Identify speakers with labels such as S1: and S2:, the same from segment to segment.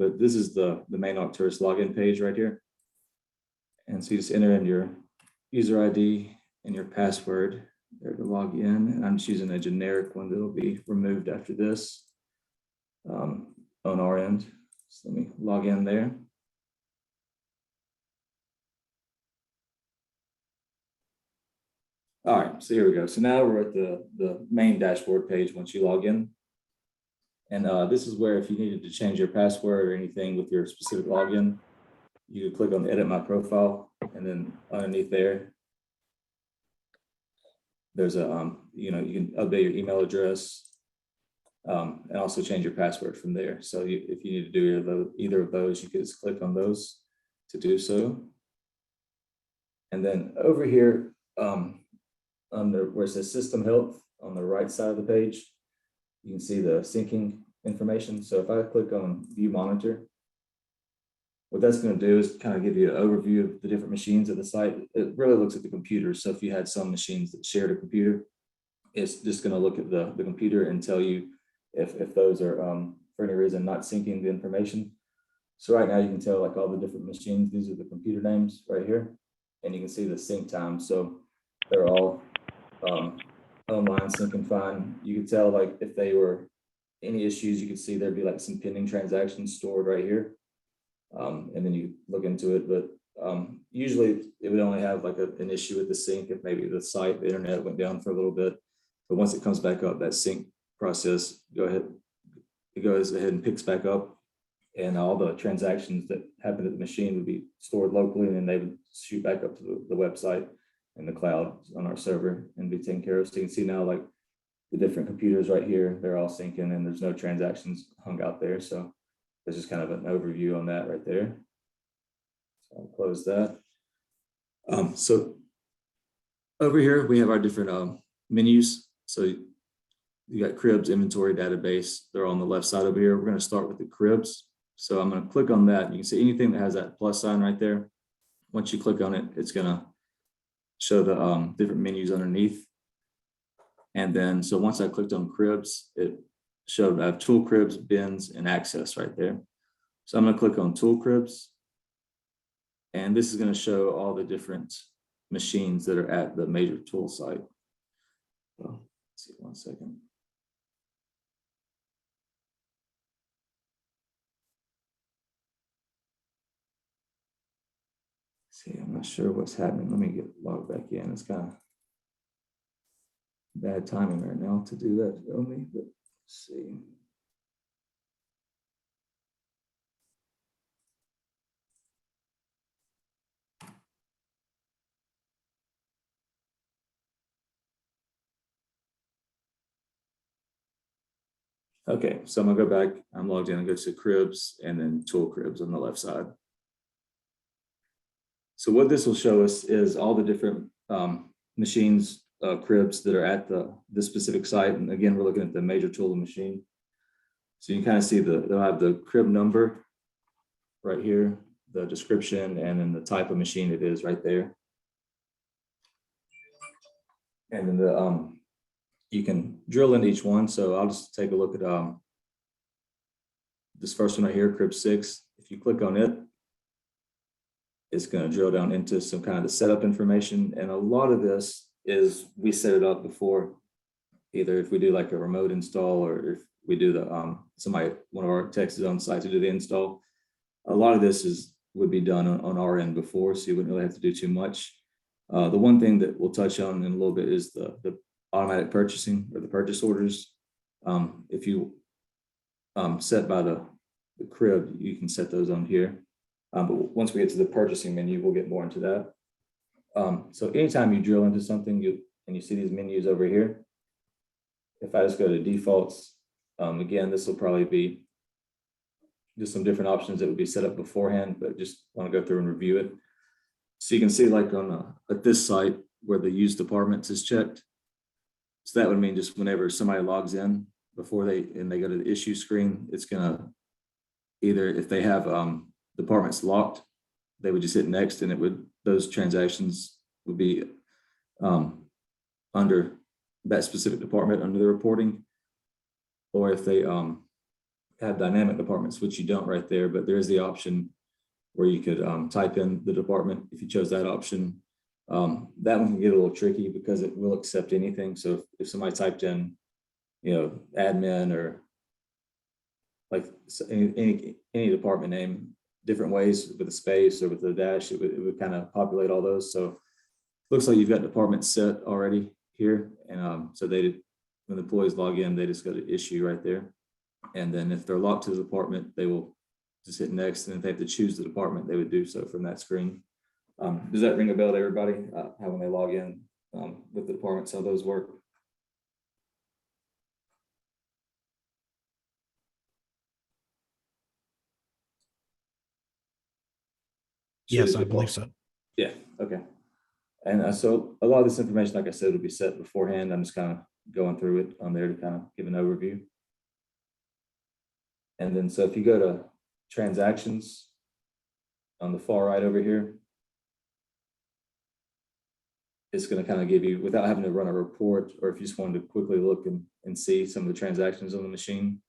S1: but this is the main Arcturus login page right here. And so you just enter in your user ID and your password there to log in. And I'm just using a generic one that'll be removed after this on our end. So let me log in there. All right, so here we go. So now we're at the main dashboard page once you log in. And this is where if you needed to change your password or anything with your specific login, you could click on edit my profile, and then underneath there, there's a, you can update your email address and also change your password from there. So if you need to do either of those, you can just click on those to do so. And then over here, under where it says system health on the right side of the page, you can see the syncing information. So if I click on view monitor, what that's going to do is kind of give you an overview of the different machines at the site. It really looks at the computers. So if you had some machines that shared a computer, it's just going to look at the computer and tell you if those are for any reason not syncing the information. So right now you can tell like all the different machines, these are the computer names right here, and you can see the sync time. So they're all online syncing fine. You can tell like if they were any issues, you could see there'd be like some pending transactions stored right here. And then you look into it, but usually it would only have like an issue with the sync if maybe the site, the internet went down for a little bit. But once it comes back up, that sync process it goes ahead and picks back up, and all the transactions that happened at the machine would be stored locally, and then they would shoot back up to the website in the cloud on our server and be taken care of. So you can see now like the different computers right here, they're all syncing and there's no transactions hung out there. So there's just kind of an overview on that right there. So I'll close that. So over here, we have our different menus. So you got cribs, inventory, database. They're on the left side over here. We're going to start with the cribs. So I'm going to click on that. You can see anything that has that plus sign right there. Once you click on it, it's going to show the different menus underneath. And then, so once I clicked on cribs, it showed I have tool cribs, bins, and access right there. So I'm going to click on tool cribs. And this is going to show all the different machines that are at the major tool site. So, let's see, 1 second. See, I'm not sure what's happening. Let me get logged back in. It's kind of bad timing right now to do that only, but let's see. Okay, so I'm gonna go back. I'm logged in and go to cribs and then tool cribs on the left side. So what this will show us is all the different machines, cribs that are at this specific site. And again, we're looking at the major tool machine. So you can kind of see they'll have the crib number right here, the description, and then the type of machine it is right there. And then you can drill into each one. So I'll just take a look at this first one right here, crib 6. If you click on it, it's going to drill down into some kind of the setup information. And a lot of this is we set it up before, either if we do like a remote install or if we do the one of our techs is on site to do the install. A lot of this would be done on our end before, so you wouldn't really have to do too much. The one thing that we'll touch on in a little bit is the automatic purchasing or the purchase orders. If you set by the crib, you can set those on here. But once we get to the purchasing menu, we'll get more into that. So anytime you drill into something, and you see these menus over here, if I just go to defaults, again, this will probably be just some different options that would be set up beforehand, but just want to go through and review it. So you can see like at this site where the used departments is checked. So that would mean just whenever somebody logs in before they go to the issue screen, it's gonna either, if they have departments locked, they would just hit next, and those transactions would be under that specific department under the reporting. Or if they have dynamic departments, which you don't right there, but there is the option where you could type in the department if you chose that option. That one can get a little tricky because it will accept anything. So if somebody typed in, admin or like any department name, different ways with a space or with a dash, it would kind of populate all those. So looks like you've got departments set already here. And so when the employees log in, they just go to issue right there. And then if they're locked to the department, they will just hit next. And if they have to choose the department, they would do so from that screen. Does that ring a bell to everybody? How when they log in with the departments, how those work?
S2: Yes, I believe so.
S1: Yeah, okay. And so a lot of this information, like I said, will be set beforehand. I'm just kind of going through it on there to kind of give an overview. And then so if you go to transactions on the far right over here, it's going to kind of give you, without having to run a report, or if you just wanted to quickly look and see some of the transactions on the machine,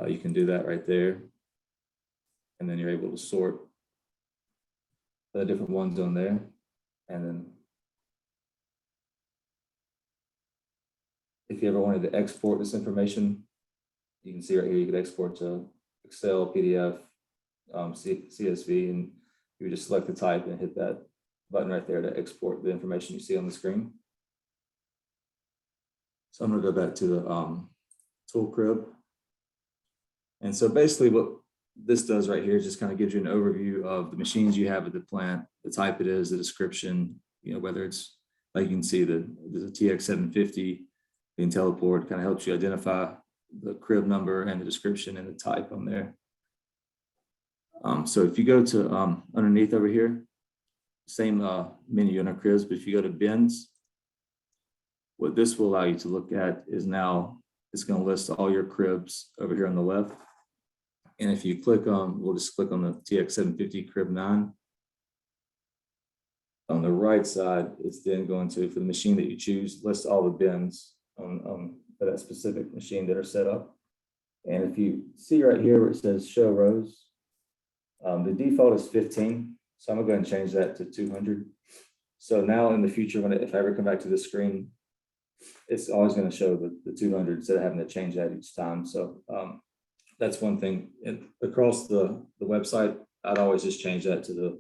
S1: you can do that right there. And then you're able to sort the different ones on there. And then if you ever wanted to export this information, you can see right here, you could export to Excel, PDF, CSV, and you would just select the type and hit that button right there to export the information you see on the screen. So I'm going to go back to the AutoCrib. And so basically what this does right here is just kind of gives you an overview of the machines you have at the plant, the type it is, the description, whether it's like you can see there's a TX750, the IntelliPort kind of helps you identify the crib number and the description and the type on there. So if you go to underneath over here, same menu under cribs, but if you go to bins, what this will allow you to look at is now it's going to list all your cribs over here on the left. And if you click on, we'll just click on the TX750 crib 9. On the right side, it's then going to, for the machine that you choose, list all the bins on for that specific machine that are set up. And if you see right here where it says show rows, the default is 15. So I'm gonna go ahead and change that to 200. So now in the future, if I ever come back to this screen, it's always going to show the 200 instead of having to change that each time. So that's one thing. And across the website, I'd always just change that to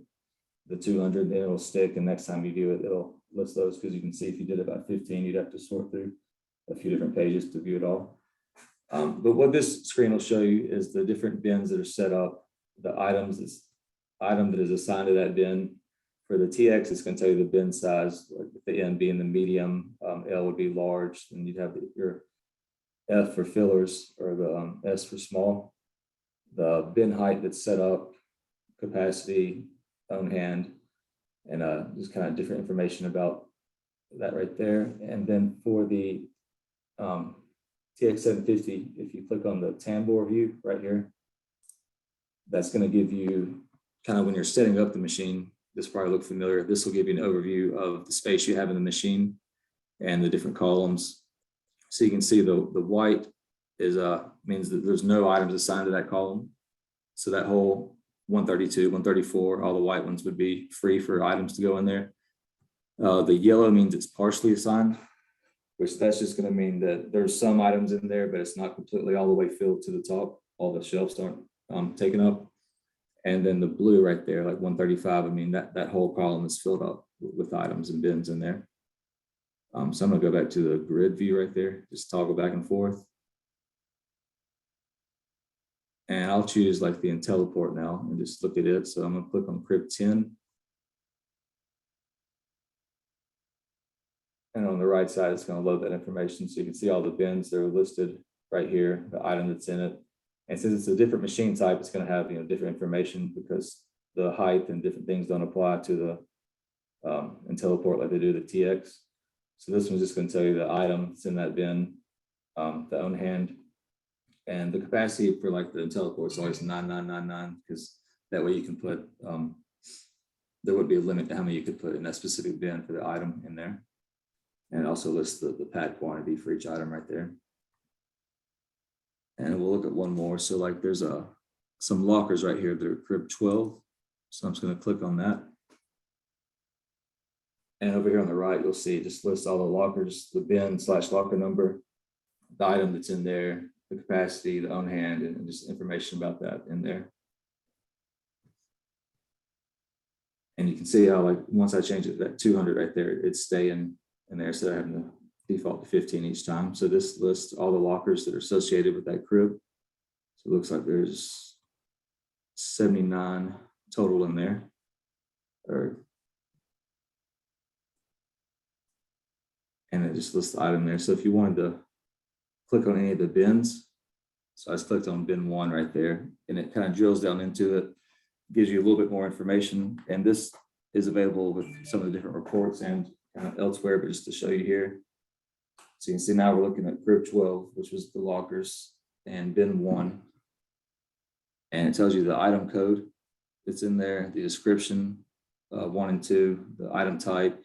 S1: the 200, then it'll stick. And next time you view it, it'll list those, because you can see if you did about 15, you'd have to sort through a few different pages to view it all. But what this screen will show you is the different bins that are set up, the item that is assigned to that bin. For the TX, it's going to tell you the bin size, like the N being the medium, L would be large, and you'd have your F for fillers, or the S for small. The bin height that's set up, capacity, own hand, and just kind of different information about that right there. And then for the TX750, if you click on the Tambor view right here, that's going to give you kind of when you're setting up the machine. This probably look familiar. This will give you an overview of the space you have in the machine and the different columns. So you can see the white is means that there's no items assigned to that column. So that whole 132, 134, all the white ones would be free for items to go in there. The yellow means it's partially assigned, which that's just going to mean that there's some items in there, but it's not completely all the way filled to the top. All the shelves aren't taken up. And then the blue right there, like 135, I mean, that whole column is filled up with items and bins in there. So I'm gonna go back to the grid view right there, just toggle back and forth. And I'll choose like the IntelliPort now and just look at it. So I'm gonna click on crib 10. And on the right side, it's gonna load that information. So you can see all the bins that are listed right here, the item that's in it. And since it's a different machine type, it's going to have different information, because the height and different things don't apply to the IntelliPort like they do the TX. So this one's just going to tell you the item that's in that bin, the own hand, and the capacity for like the IntelliPort is always 9999, because that way you can put there would be a limit to how many you could put in that specific bin for the item in there, and it also lists the pad quantity for each item right there. And we'll look at one more. So like there's some lockers right here that are crib 12. So I'm just going to click on that. And over here on the right, you'll see it just lists all the lockers, the bin/locker number, the item that's in there, the capacity, the on hand, and just information about that in there. And you can see how like once I change it, that 200 right there, it's staying in there instead of having to default to 15 each time. So this lists all the lockers that are associated with that crib. So it looks like there's 79 total in there. And it just lists the item there. So if you wanted to click on any of the bins, so I just clicked on bin 1 right there, and it kind of drills down into it, gives you a little bit more information. And this is available with some of the different reports and kind of elsewhere, but just to show you here. So you can see now we're looking at crib 12, which was the lockers, and bin 1. And it tells you the item code that's in there, the description, 1 and 2, the item type.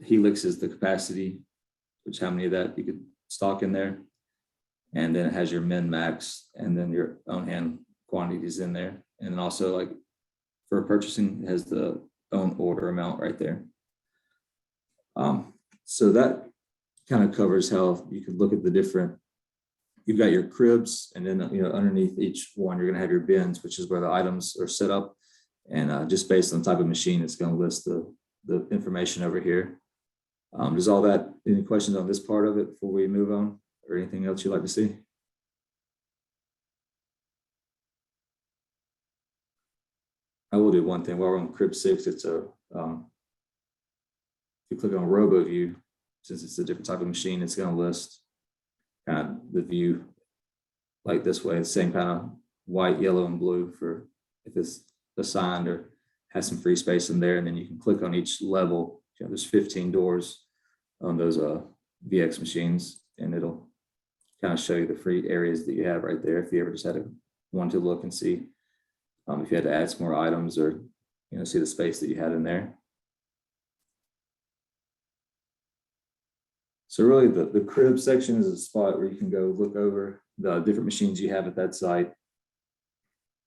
S1: Helix is the capacity, which how many of that you could stock in there. And then it has your min max and then your on hand quantities in there. And then also like for purchasing, it has the own order amount right there. So that kind of covers how you can look at the different, you've got your cribs, and then underneath each one, you're gonna have your bins, which is where the items are set up. And just based on the type of machine, it's gonna list the information over here. Does all that, any questions on this part of it before we move on, or anything else you'd like to see? I will do one thing while we're on crib 6. It's a, if you click on Robo View, since it's a different type of machine, it's going to list kind of the view like this way, the same kind of white, yellow, and blue for if it's assigned or has some free space in there. And then you can click on each level. There's 15 doors on those VX machines, and it'll kind of show you the free areas that you have right there. If you ever just had want to look and see if you had to add some more items or see the space that you had in there. So really the crib section is a spot where you can go look over the different machines you have at that site.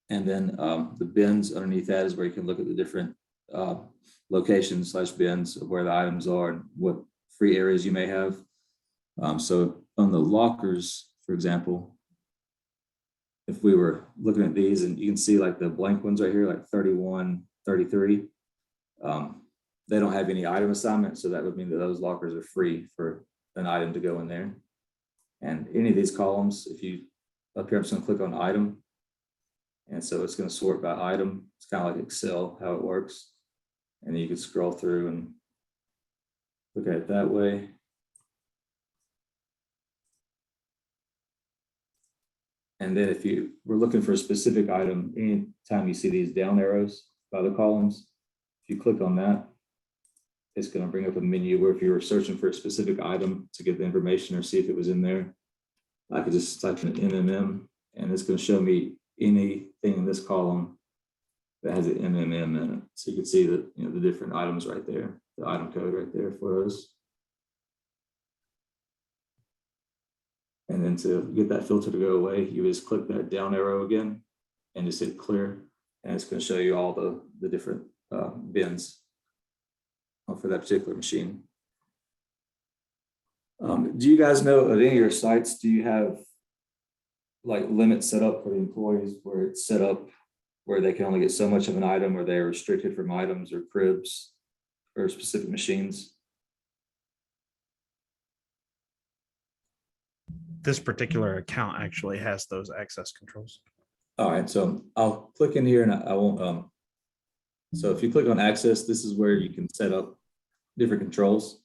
S1: And then the bins underneath that is where you can look at the different locations / bins of where the items are and what free areas you may have. So on the lockers, for example, if we were looking at these, and you can see like the blank ones right here, like 31, 33, they don't have any item assignment. So that would mean that those lockers are free for an item to go in there. And any of these columns, if you up here, I'm just going to click on item. And so it's going to sort by item. It's kind of like Excel, how it works. And then you can scroll through and look at it that way. And then if you were looking for a specific item, anytime you see these down arrows by the columns, if you click on that, it's going to bring up a menu where if you were searching for a specific item to get the information or see if it was in there, I could just type in MMM, and it's going to show me anything in this column that has an MMM in it. So you can see that the different items right there, the item code right there for those. And then to get that filter to go away, you just click that down arrow again and just hit clear. And it's going to show you all the different bins for that particular machine. Do you guys know at any of your sites, do you have like limits set up for the employees where it's set up where they can only get so much of an item, or they're restricted from items or cribs or specific machines?
S2: This particular account actually has those access controls.
S1: All right, so I'll click in here and I won't. So if you click on access, this is where you can set up different controls.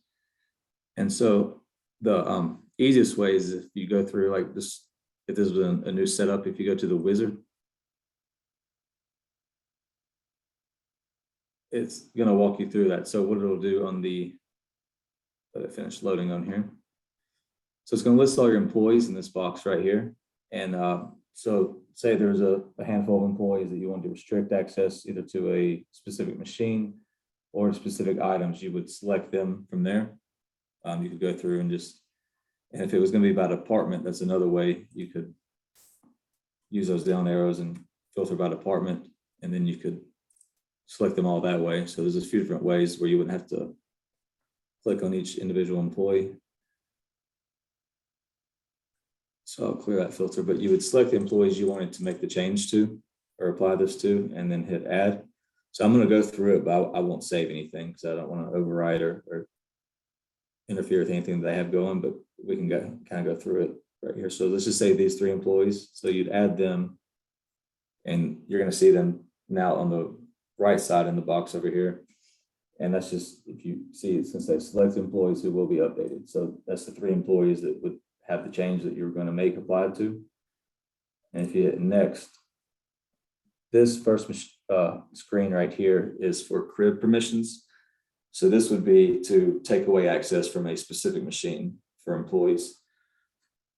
S1: And so the easiest way is if you go through like this, if this was a new setup, if you go to the wizard, it's going to walk you through that. So what it'll do on the, let it finish loading on here. So it's going to list all your employees in this box right here. And so say there's a handful of employees that you want to restrict access either to a specific machine or specific items, you would select them from there. You could go through and just And if it was going to be by department, that's another way you could use those down arrows and filter by department, and then you could select them all that way. So there's a few different ways where you wouldn't have to click on each individual employee. So I'll clear that filter, but you would select the employees you wanted to make the change to or apply this to, and then hit add. So I'm going to go through it, but I won't save anything because I don't want to override or interfere with anything that they have going, but we can kind of go through it right here. So let's just say these 3 employees. So you'd add them, and you're going to see them now on the right side in the box over here. And that's just, if you see it, since they select employees who will be updated. So that's the 3 employees that would have the change that you're going to make applied to. And if you hit next, this first screen right here is for crib permissions. So this would be to take away access from a specific machine for employees.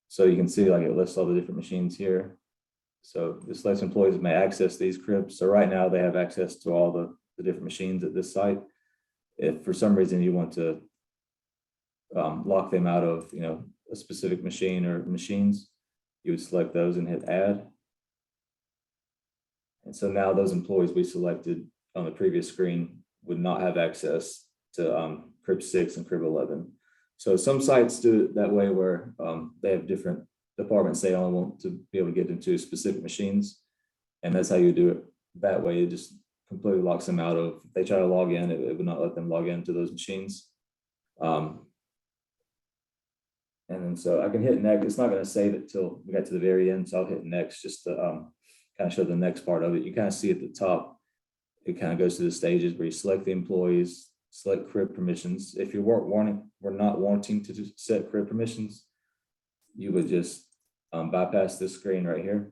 S1: So you can see like it lists all the different machines here. So this lets employees may access these cribs. So right now they have access to all the different machines at this site. If for some reason you want to lock them out of, a specific machine or machines, you would select those and hit add. And so now those employees we selected on the previous screen would not have access to crib 6 and crib 11. So some sites do it that way where they have different departments they only want to be able to get into specific machines. And that's how you do it that way. It just completely locks them out of, if they try to log in, it would not let them log into those machines. And then so I can hit next. It's not going to save it till we got to the very end. So I'll hit next just to kind of show the next part of it. You kind of see at the top, it kind of goes through the stages where you select the employees, select crib permissions. If you we're not wanting to set crib permissions, you would just bypass this screen right here.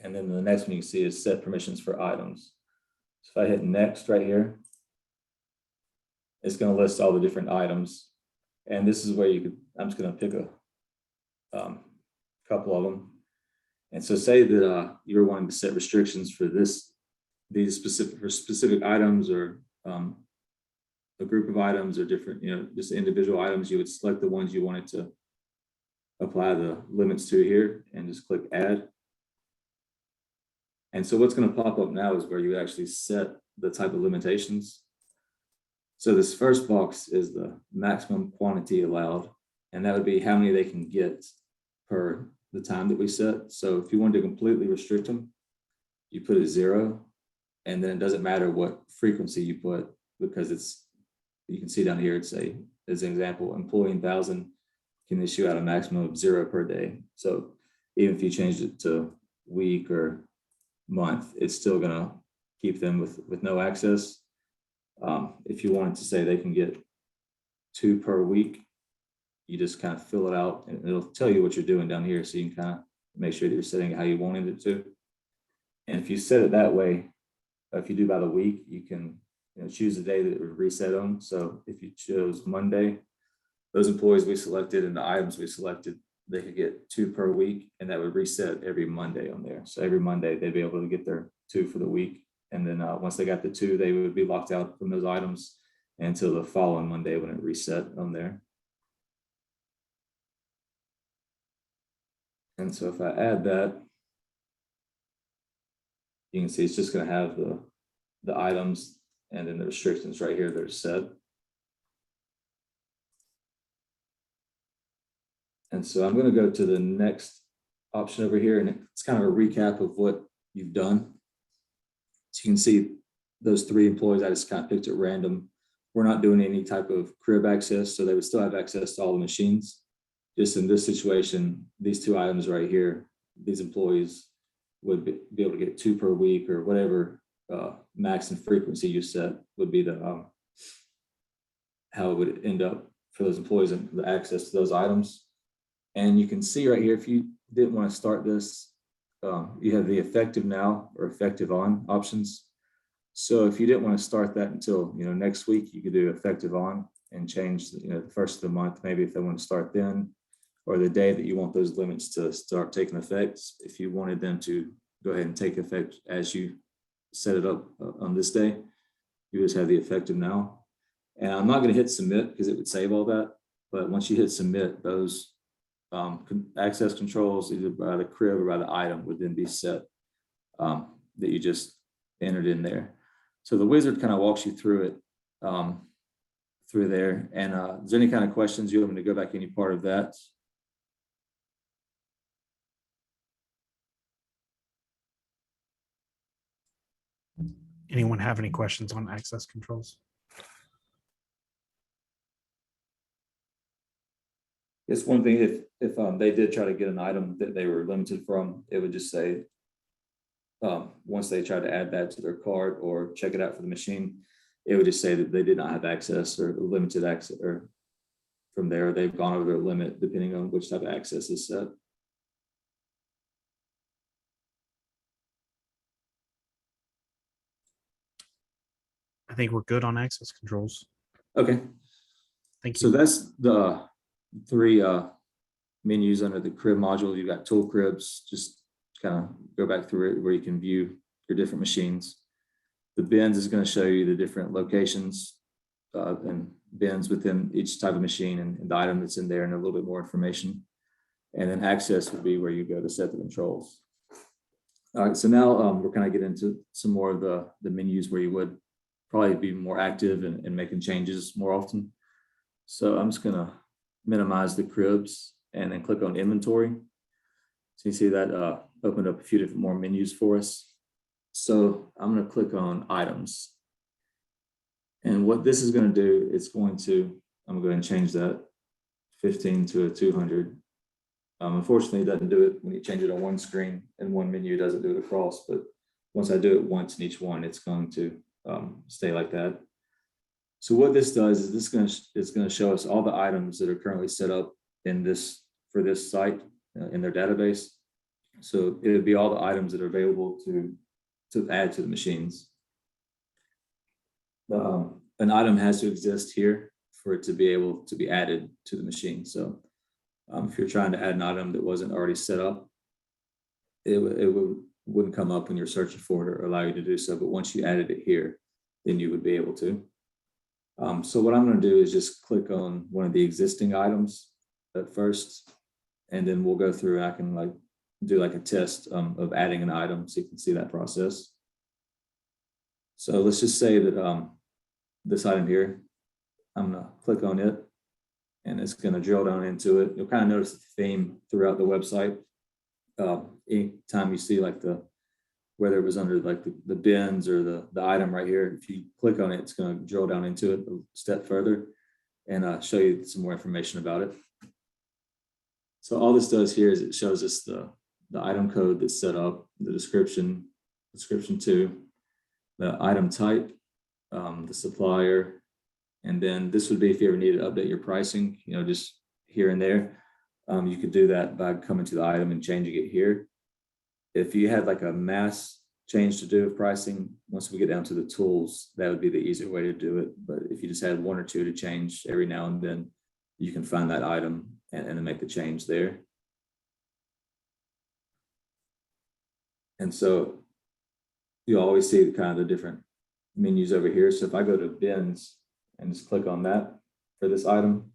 S1: And then the next one you can see is set permissions for items. So if I hit next right here, it's going to list all the different items. And this is where you could, I'm just going to pick a couple of them. And so say that you were wanting to set restrictions for these specific items, or a group of items, or different, just individual items. You would select the ones you wanted to apply the limits to here and just click add. And so what's going to pop up now is where you actually set the type of limitations. So this first box is the maximum quantity allowed, and that would be how many they can get per the time that we set. So if you wanted to completely restrict them, you put it 0, and then it doesn't matter what frequency you put, because you can see down here, it's as an example, employee 1,000 can issue out a maximum of 0 per day. So even if you changed it to week or month, it's still going to keep them with no access. If you wanted to say they can get 2 per week, you just kind of fill it out and it'll tell you what you're doing down here. So you can kind of make sure that you're setting it how you wanted it to. And if you set it that way, if you do by the week, you can choose the day that it would reset on. So if you chose Monday, those employees we selected and the items we selected, they could get 2 per week, and that would reset every Monday on there. So every Monday they'd be able to get their 2 for the week. And then once they got the 2, they would be locked out from those items until the following Monday when it reset on there. And so if I add that, you can see it's just going to have the items and then the restrictions right here that are set. And so I'm going to go to the next option over here, and it's kind of a recap of what you've done. So you can see those 3 employees I just kind of picked at random. We're not doing any type of crib access, so they would still have access to all the machines. Just in this situation, these 2 items right here, these employees would be able to get 2 per week, or whatever max and frequency you set would be the how it would end up for those employees and the access to those items. And you can see right here, if you didn't want to start this, you have the effective now or effective on options. So if you didn't want to start that until next week, you could do effective on and change the first of the month, maybe if they want to start then, or the day that you want those limits to start taking effect. If you wanted them to go ahead and take effect as you set it up on this day, you just have the effective now. And I'm not going to hit submit because it would save all that. but once you hit submit, those access controls, either by the crib or by the item, would then be set that you just entered in there. So the wizard kind of walks you through it through there. And is there any kind of questions you want me to go back any part of that?
S2: Anyone have any questions on access controls?
S1: It's one thing if they did try to get an item that they were limited from, it would just say once they try to add that to their cart or check it out for the machine, it would just say that they did not have access or limited access, or from there they've gone over their limit depending on which type of access is set.
S2: I think we're good on access controls.
S1: Okay,
S2: Thank
S1: so
S2: you.
S1: that's the three menus under the crib module. You've got tool cribs, just kind of go back through it where you can view your different machines. The bins is going to show you the different locations and bins within each type of machine and the item that's in there and a little bit more information. And then access would be where you go to set the controls. All right, so now we're kind of getting into some more of the menus where you would probably be more active and making changes more often. So I'm just going to minimize the cribs and then click on inventory. So you see that opened up a few different more menus for us. So I'm going to click on items. And what this is going to do, it's going to, I'm going to go and change that 15 to a 200. Unfortunately, it doesn't do it when you change it on one screen and one menu, doesn't do it across. But once I do it once in each one, it's going to stay like that. So what this does is this is going to show us all the items that are currently set up in this for this site in their database. So it would be all the items that are available to add to the machines. An item has to exist here for it to be able to be added to the machine. So if you're trying to add an item that wasn't already set up, it wouldn't come up when you're searching for it or allow you to do so. But once you added it here, then you would be able to. So what I'm going to do is just click on one of the existing items at first, and then we'll go through. I can like do like a test of adding an item so you can see that process. So let's just say that this item here, I'm going to click on it and it's going to drill down into it. You'll kind of notice the theme throughout the website. Anytime you see like whether it was under like the bins or the item right here, if you click on it, it's going to drill down into it a step further and show you some more information about it. So all this does here is it shows us the item code that's set up, the description 2, the item type, the supplier, and then this would be if you ever need to update your pricing, just here and there. You could do that by coming to the item and changing it here. If you had like a mass change to do with pricing, once we get down to the tools, that would be the easier way to do it. But if you just had one or two to change every now and then, you can find that item and then make the change there. And so you always see the kind of the different menus over here. So if I go to bins and just click on that for this item,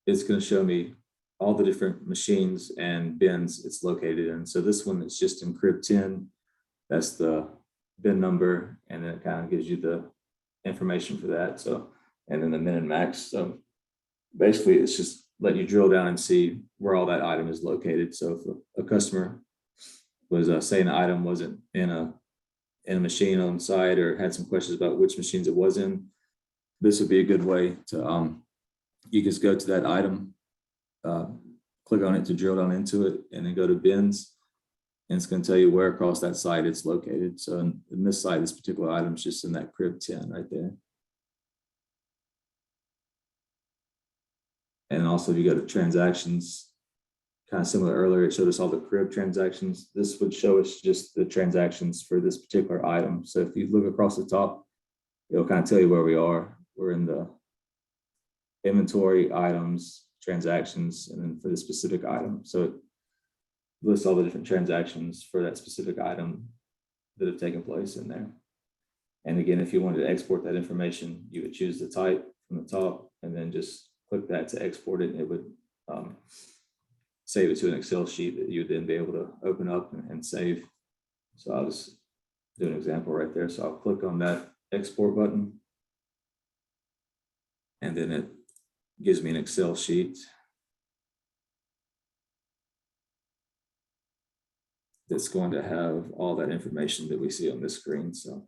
S1: it's going to show me all the different machines and bins it's located in. So this one is just in crib 10. That's the bin number, and then it kind of gives you the information for that. So, and then the min and max. So basically it's just let you drill down and see where all that item is located. So if a customer was saying an item wasn't in a machine on site or had some questions about which machines it was in, this would be a good way to you just go to that item, click on it to drill down into it, and then go to bins, and it's going to tell you where across that site it's located. So in this site, this particular item is just in that crib 10 right there. And also if you go to transactions, kind of similar earlier, it showed us all the crib transactions. This would show us just the transactions for this particular item. So if you look across the top, it'll kind of tell you where we are. We're in the inventory, items, transactions, and then for the specific item. So it lists all the different transactions for that specific item that have taken place in there. And again, if you wanted to export that information, you would choose the type from the top and then just click that to export it. It would save it to an Excel sheet that you would then be able to open up and save. So I'll just do an example right there. So I'll click on that export button. And then it gives me an Excel sheet that's going to have all that information that we see on this screen. So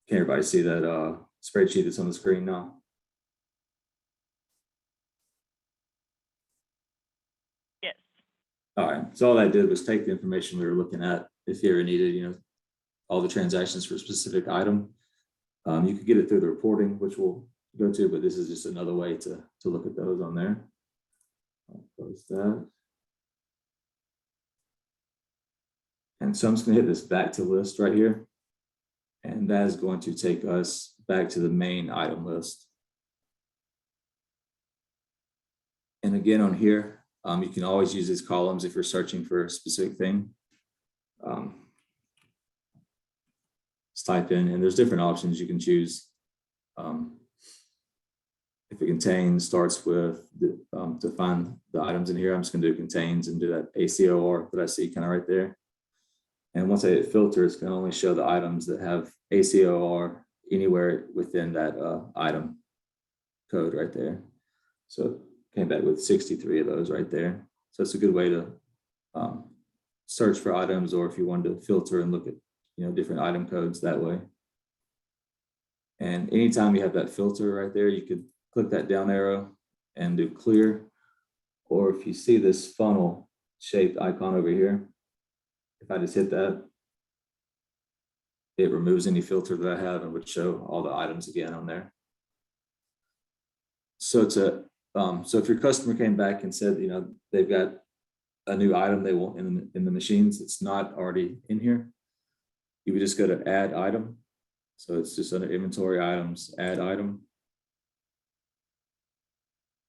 S1: can everybody see that spreadsheet that's on the screen now?
S3: Yes.
S1: All right, so all I did was take the information we were looking at. If you ever needed, all the transactions for a specific item, you could get it through the reporting, which we'll go to, but this is just another way to look at those on there. I'll close that. And so I'm just gonna hit this back to list right here. And that is going to take us back to the main item list. And again, on here, you can always use these columns if you're searching for a specific thing. Just type in, and there's different options you can choose. If it contains, starts with, to find the items in here, I'm just gonna do contains and do that ACOR that I see kind of right there. And once I hit filter, it's going to only show the items that have ACOR anywhere within that item code right there. So it came back with 63 of those right there. So it's a good way to search for items, or if you wanted to filter and look at different item codes that way. And anytime you have that filter right there, you could click that down arrow and do clear. Or if you see this funnel shaped icon over here, if I just hit that, it removes any filter that I have and would show all the items again on there. So so if your customer came back and said, they've got a new item they want in the machines, it's not already in here, you would just go to add item. So it's just under inventory items, add item.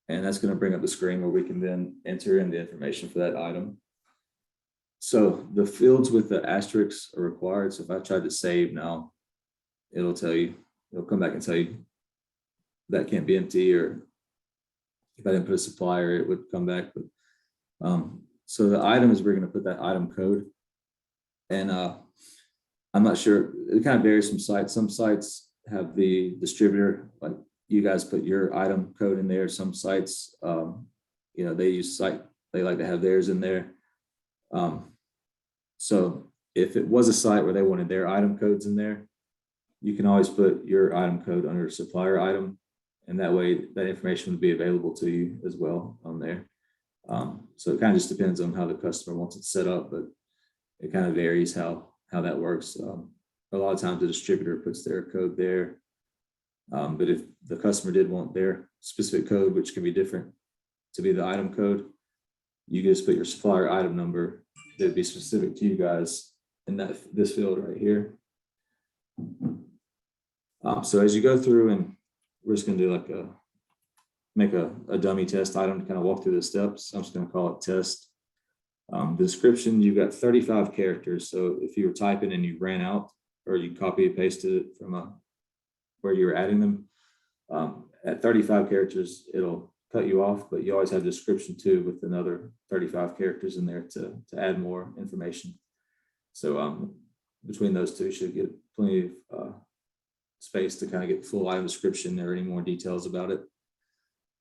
S1: And that's going to bring up the screen where we can then enter in the information for that item. So the fields with the asterisks are required. So if I tried to save now, it'll come back and tell you that can't be empty, or if I didn't put a supplier, it would come back. But so the item is, we're going to put that item code. And I'm not sure, it kind of varies from sites. Some sites have the distributor, like you guys put your item code in there. Some sites, they use they like to have theirs in there. So if it was a site where they wanted their item codes in there, you can always put your item code under supplier item, and that way that information would be available to you as well on there. So it kind of just depends on how the customer wants it set up, but it kind of varies how that works. A lot of times the distributor puts their code there, but if the customer did want their specific code, which can be different, to be the item code, you just put your supplier item number that'd be specific to you guys in this field right here. So as you go through, and we're just going to do make a dummy test item to kind of walk through the steps. I'm just going to call it test. The description, you've got 35 characters. So if you were typing and you ran out, or you copy and pasted it from where you were adding them, at 35 characters, it'll cut you off, but you always have description too with another 35 characters in there to add more information. So between those two, you should get plenty of space to kind of get full item description or any more details about it.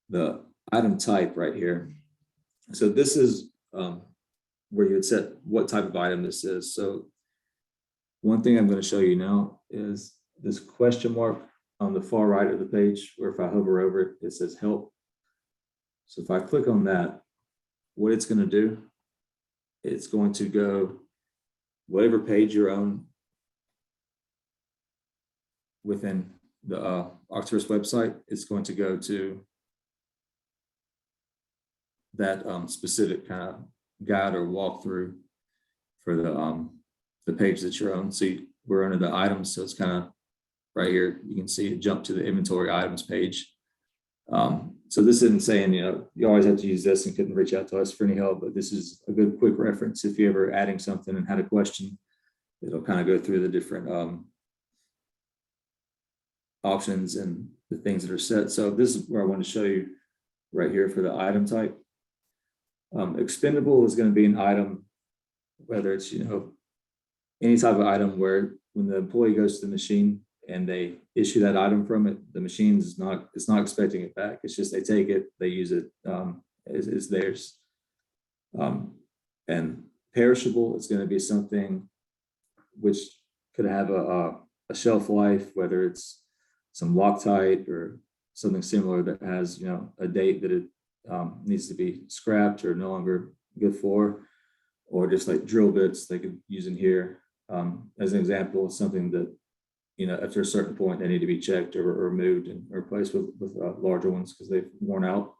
S1: The item type right here. So this is where you would set what type of item this is. So one thing I'm going to show you now is this question mark on the far right of the page, where if I hover over it, it says help. So if I click on that, what it's going to do, it's going to go whatever page you're on within the Arcturus website, it's going to go to that specific kind of guide or walkthrough for the page that you're on. So we're under the items, so it's kind of right here. You can see it jump to the inventory items page. So this isn't saying, you always have to use this and couldn't reach out to us for any help, but this is a good quick reference if you're ever adding something and had a question it'll kind of go through the different options and the things that are set. So this is where I want to show you right here for the item type. Expendable is going to be an item, whether it's, any type of item where when the employee goes to the machine and they issue that item from it, the machine is not expecting it back. It's just they take it, they use it, it's theirs. And perishable is going to be something which could have a shelf life, whether it's some Loctite or something similar that has, a date that it needs to be scrapped or no longer good for, or just like drill bits they could use in here. As an example, something that, after a certain point, they need to be checked or removed and replaced with larger ones because they've worn out.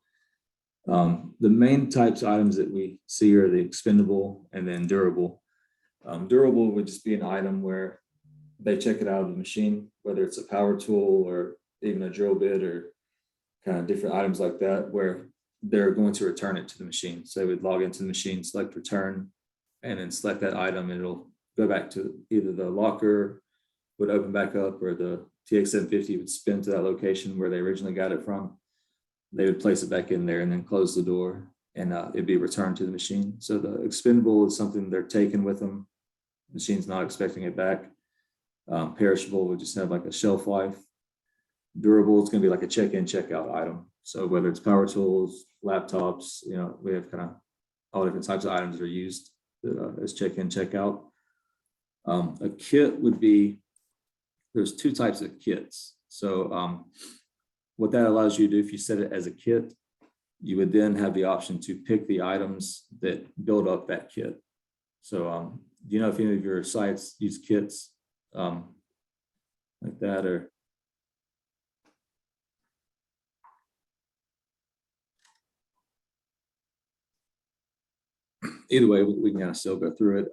S1: The main types of items that we see are the expendable and then durable. Durable would just be an item where they check it out of the machine, whether it's a power tool or even a drill bit or kind of different items like that, where they're going to return it to the machine. So they would log into the machine, select return, and then select that item, and it'll go back to either the locker would open back up or the TX750 would spin to that location where they originally got it from. They would place it back in there and then close the door, and it'd be returned to the machine. So the expendable is something they're taking with them. The machine's not expecting it back. Perishable would just have like a shelf life. Durable is going to be like a check-in, check-out item. So whether it's power tools, laptops, we have kind of all different types of items that are used as check-in, check-out. A kit would be, there's two types of kits. So what that allows you to do, if you set it as a kit, you would then have the option to pick the items that build up that kit. So do you know if any of your sites use kits like that, or? Either way, we can kind of still go through it.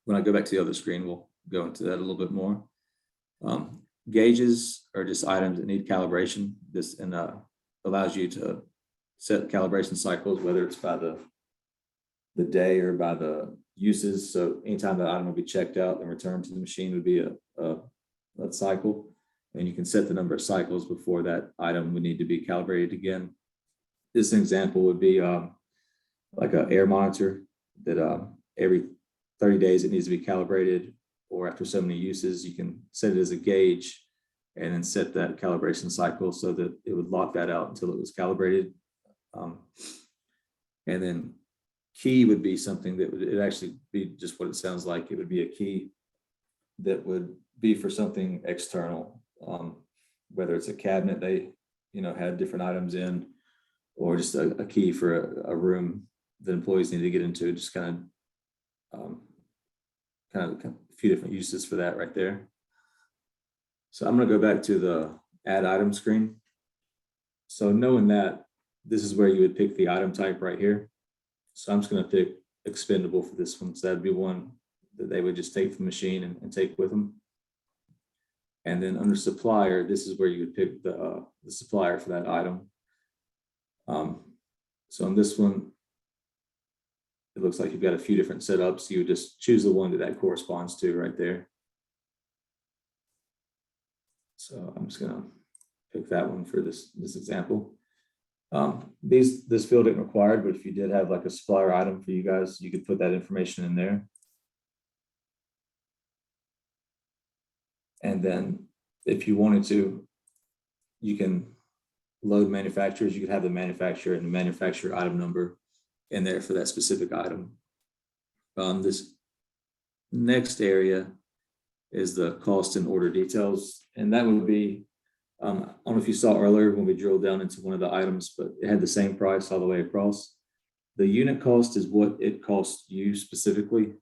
S1: When I go back to the other screen, we'll go into that a little bit more. Gauges are just items that need calibration. This allows you to set calibration cycles, whether it's by the day or by the uses. So anytime that item will be checked out and returned to the machine would be a cycle. And you can set the number of cycles before that item would need to be calibrated again. This example would be like an air monitor that every 30 days it needs to be calibrated, or after so many uses, you can set it as a gauge and then set that calibration cycle so that it would lock that out until it was calibrated. And then key would be something that would actually be just what it sounds like. It would be a key that would be for something external, whether it's a cabinet they had different items in, or just a key for a room that employees need to get into. Just kind of a few different uses for that right there. So I'm going to go back to the add item screen. So knowing that, this is where you would pick the item type right here. So I'm just going to pick expendable for this one. So that'd be one that they would just take from the machine and take with them. And then under supplier, this is where you would pick the supplier for that item. So on this one, it looks like you've got a few different setups. You would just choose the one that corresponds to right there. So I'm just gonna pick that one for this example. This field isn't required, but if you did have like a supplier item for you guys, you could put that information in there. And then if you wanted to, you can load manufacturers. You could have the manufacturer and the manufacturer item number in there for that specific item. This next area is the cost and order details. And that would be, I don't know if you saw earlier when we drilled down into one of the items, but it had the same price all the way across. The unit cost is what it costs you specifically.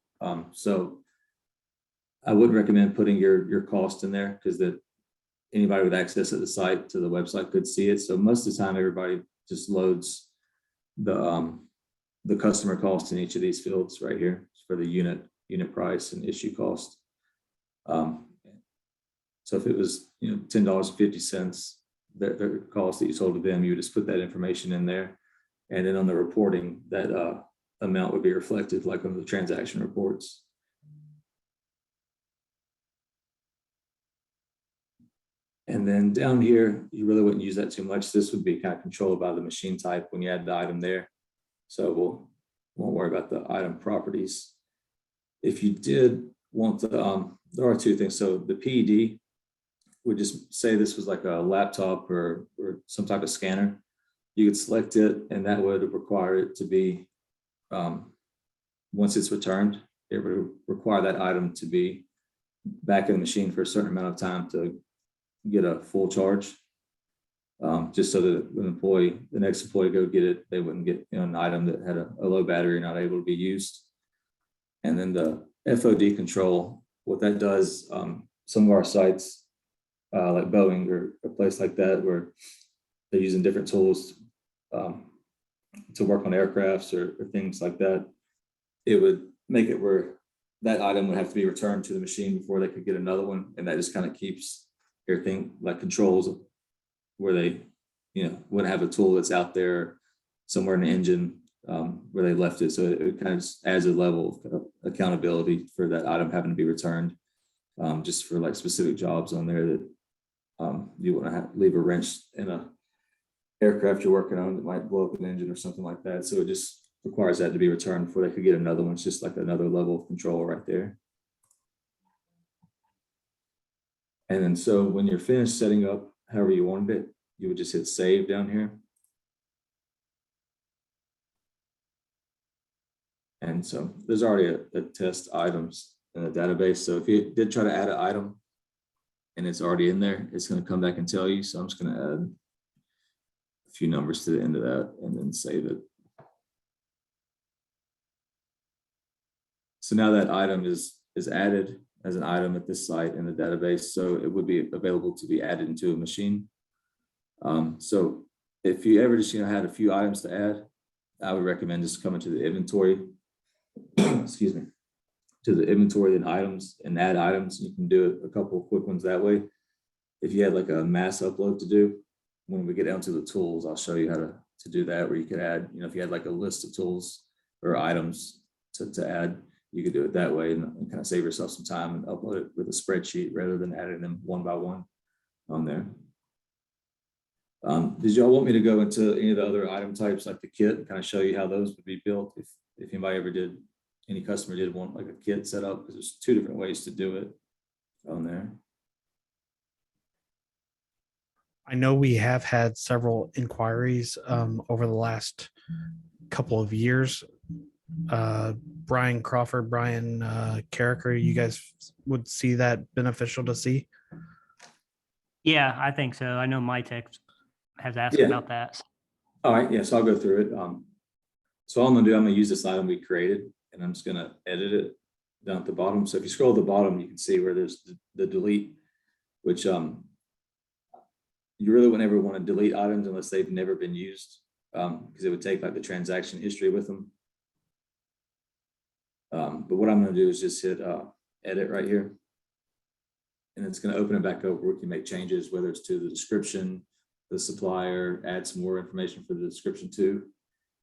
S1: So I would recommend putting your cost in there, because that anybody with access at the site to the website could see it. So most of the time, everybody just loads the customer cost in each of these fields right here for the unit price and issue cost. So if it was $10.50, their cost that you sold to them, you would just put that information in there, and then on the reporting, that amount would be reflected like on the transaction reports. And then down here, you really wouldn't use that too much. This would be kind of controlled by the machine type when you add the item there. So won't worry about the item properties. If you did want the, there are two things. So the PED would just say this was like a laptop or some type of scanner. You could select it, and that would require it to be, once it's returned, it would require that item to be back in the machine for a certain amount of time to get a full charge. Just so that when the next employee go get it, they wouldn't get an item that had a low battery, not able to be used. And then the FOD control, what that does, some of our sites, like Boeing or a place like that, where they're using different tools to work on aircrafts or things like that, it would make it where that item would have to be returned to the machine before they could get another one. And that just kind of keeps everything like controls where they, wouldn't have a tool that's out there somewhere in the engine where they left it. So it kind of adds a level of accountability for that item having to be returned, just for like specific jobs on there that you want to leave a wrench in a aircraft you're working on that might blow up an engine or something like that. So it just requires that to be returned before they could get another one. It's just like another level of control right there. And then so when you're finished setting up however you wanted it, you would just hit save down here. And so there's already a test items in the database. So if you did try to add an item and it's already in there, it's going to come back and tell you. So I'm just going to add a few numbers to the end of that and then save it. So now that item is added as an item at this site in the database. So it would be available to be added into a machine. So if you ever just, had a few items to add, I would recommend just coming to the inventory, excuse me, to the inventory and items and add items. You can do a couple of quick ones that way. If you had like a mass upload to do, when we get down to the tools, I'll show you how to do that, where you could add, if you had like a list of tools or items to add, you could do it that way and kind of save yourself some time and upload it with a spreadsheet rather than adding them one by one on there. Did y'all want me to go into any of the other item types like the kit and kind of show you how those would be built if anybody ever did, any customer did want like a kit set up? Because there's two different ways to do it on there.
S2: I know we have had several inquiries over the last couple of years. Brian Crawford, Brian Carricker, you guys would see that beneficial to see?
S3: Yeah, I think so. I know my tech has asked about that.
S1: All right, yeah, so I'll go through it. So all I'm gonna do, I'm gonna use this item we created and I'm just gonna edit it down at the bottom. So if you scroll to the bottom, you can see where there's the delete, which you really would never want to delete items unless they've never been used, because it would take like the transaction history with them. But what I'm going to do is just hit edit right here. And it's going to open it back up where we can make changes, whether it's to the description, the supplier, add some more information for the description too,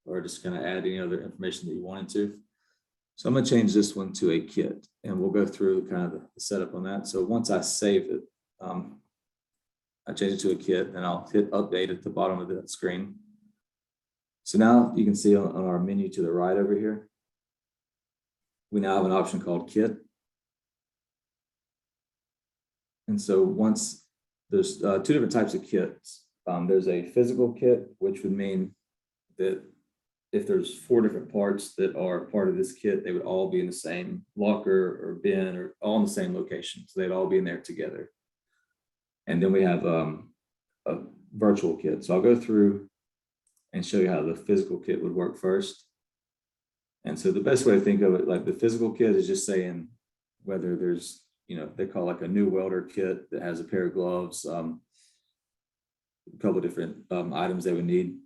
S1: or just kind of add any other information that you wanted to. So I'm going to change this one to a kit and we'll go through kind of the setup on that. So once I save it, I change it to a kit and I'll hit update at the bottom of that screen. So now you can see on our menu to the right over here, we now have an option called kit. And so once there's two different types of kits. There's a physical kit, which would mean that if there's 4 different parts that are part of this kit, they would all be in the same locker or bin or all in the same location. So they'd all be in there together. And then we have a virtual kit. So I'll go through and show you how the physical kit would work first. And so the best way to think of it, like the physical kit is just saying whether there's, they call like a new welder kit that has a pair of gloves, a couple of different items they would need.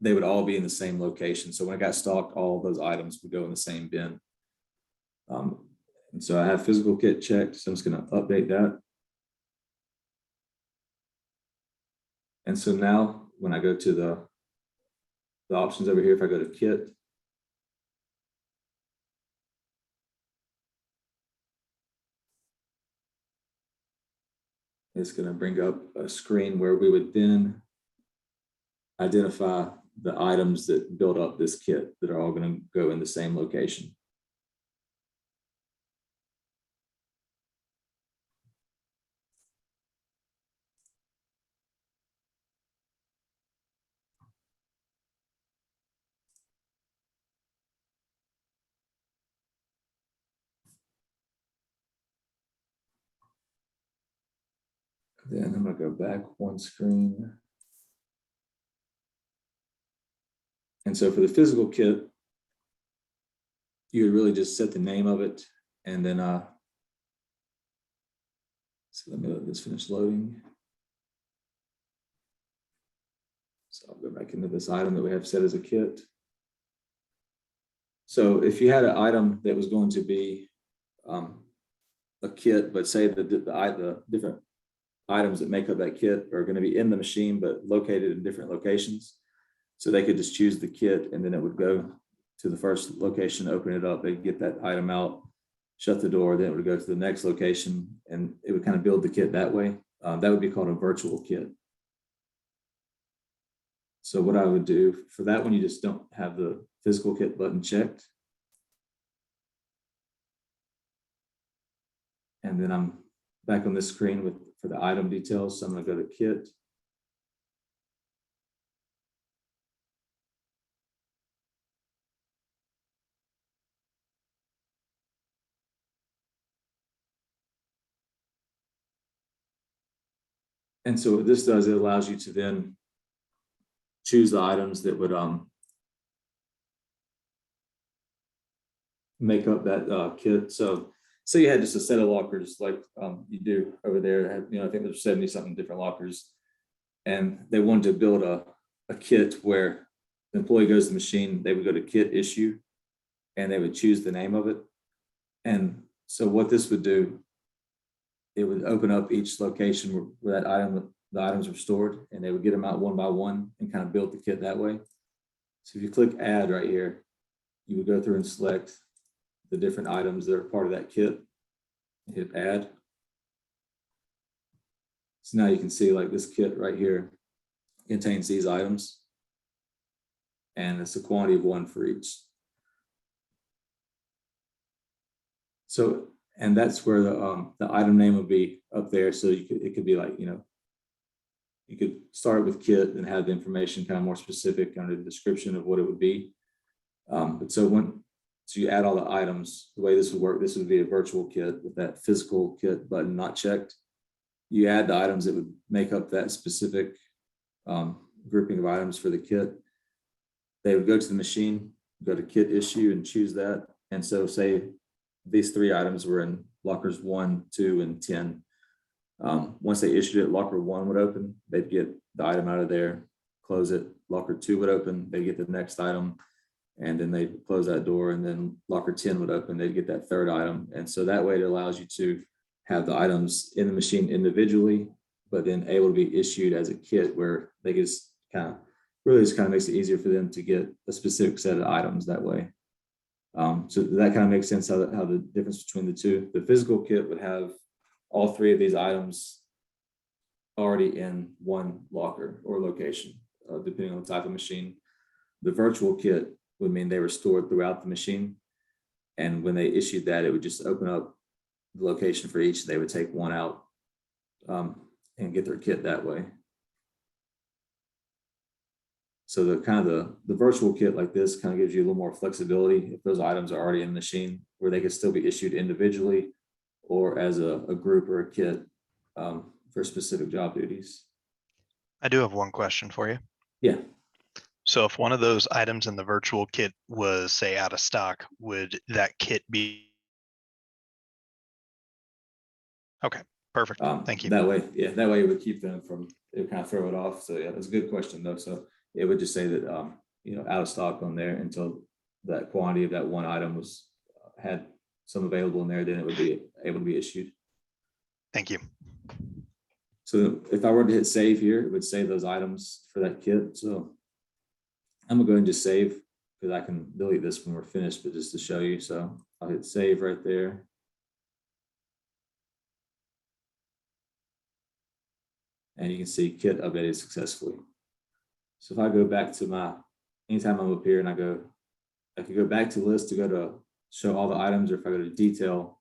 S1: They would all be in the same location. So when I got stocked, all of those items would go in the same bin. And so I have physical kit checked. So I'm just going to update that. And so now when I go to the options over here, if I go to kit, It's going to bring up a screen where we would then identify the items that build up this kit that are all going to go in the same location. Then I'm going to go back one screen. And so for the physical kit, you would really just set the name of it, and then so let me let this finish loading. So I'll go back into this item that we have set as a kit. So if you had an item that was going to be a kit, but say the different items that make up that kit are going to be in the machine, but located in different locations. So they could just choose the kit, and then it would go to the first location, open it up, they'd get that item out, shut the door, then it would go to the next location, and it would kind of build the kit that way. That would be called a virtual kit. So what I would do for that one, you just don't have the physical kit button checked. And then I'm back on this screen for the item details. So I'm going to go to kit. And so what this does, it allows you to then choose the items that would make up that kit. So say you had just a set of lockers like you do over there. I think there's 70 something different lockers, and they wanted to build a kit where the employee goes to the machine, they would go to kit issue, and they would choose the name of it. And so what this would do, it would open up each location where the items were stored, and they would get them out one by one and kind of build the kit that way. So if you click add right here, you would go through and select the different items that are part of that kit, hit add. So now you can see like this kit right here contains these items, and it's a quantity of one for each. So, and that's where the item name would be up there. So it could be like, you could start with kit and have the information kind of more specific on the description of what it would be. But so you add all the items, the way this would work, this would be a virtual kit with that physical kit button not checked. You add the items that would make up that specific grouping of items for the kit. They would go to the machine, go to kit issue and choose that. And so say these three items were in lockers 1, 2, and 10. Once they issued it, locker 1 would open, they'd get the item out of there, close it. Locker 2 would open, they'd get the next item, and then they'd close that door, and then locker 10 would open, they'd get that third item. And so that way it allows you to have the items in the machine individually, but then able to be issued as a kit where they just kind of makes it easier for them to get a specific set of items that way. So that kind of makes sense how the difference between the two. The physical kit would have all three of these items already in one locker or location, depending on the type of machine. The virtual kit would mean they were stored throughout the machine. And when they issued that, it would just open up the location for each. They would take one out and get their kit that way. So the virtual kit like this kind of gives you a little more flexibility if those items are already in the machine, where they could still be issued individually or as a group or a kit for specific job duties.
S4: I do have one question for you.
S1: Yeah.
S4: So if one of those items in the virtual kit was, say, out of stock, would that kit be? Okay, perfect. Thank you.
S1: That way it would keep them from, it would kind of throw it off. So yeah, that's a good question though. So it would just say that, out of stock on there until that quantity of that one item was had some available in there, then it would be able to be issued.
S4: Thank you.
S1: So if I were to hit save here, it would save those items for that kit. So I'm gonna go ahead and just save, because I can delete this when we're finished, but just to show you. So I'll hit save right there. and you can see kit updated successfully. So if I go back to anytime I'm up here and I could go back to list to go to show all the items, or if I go to detail,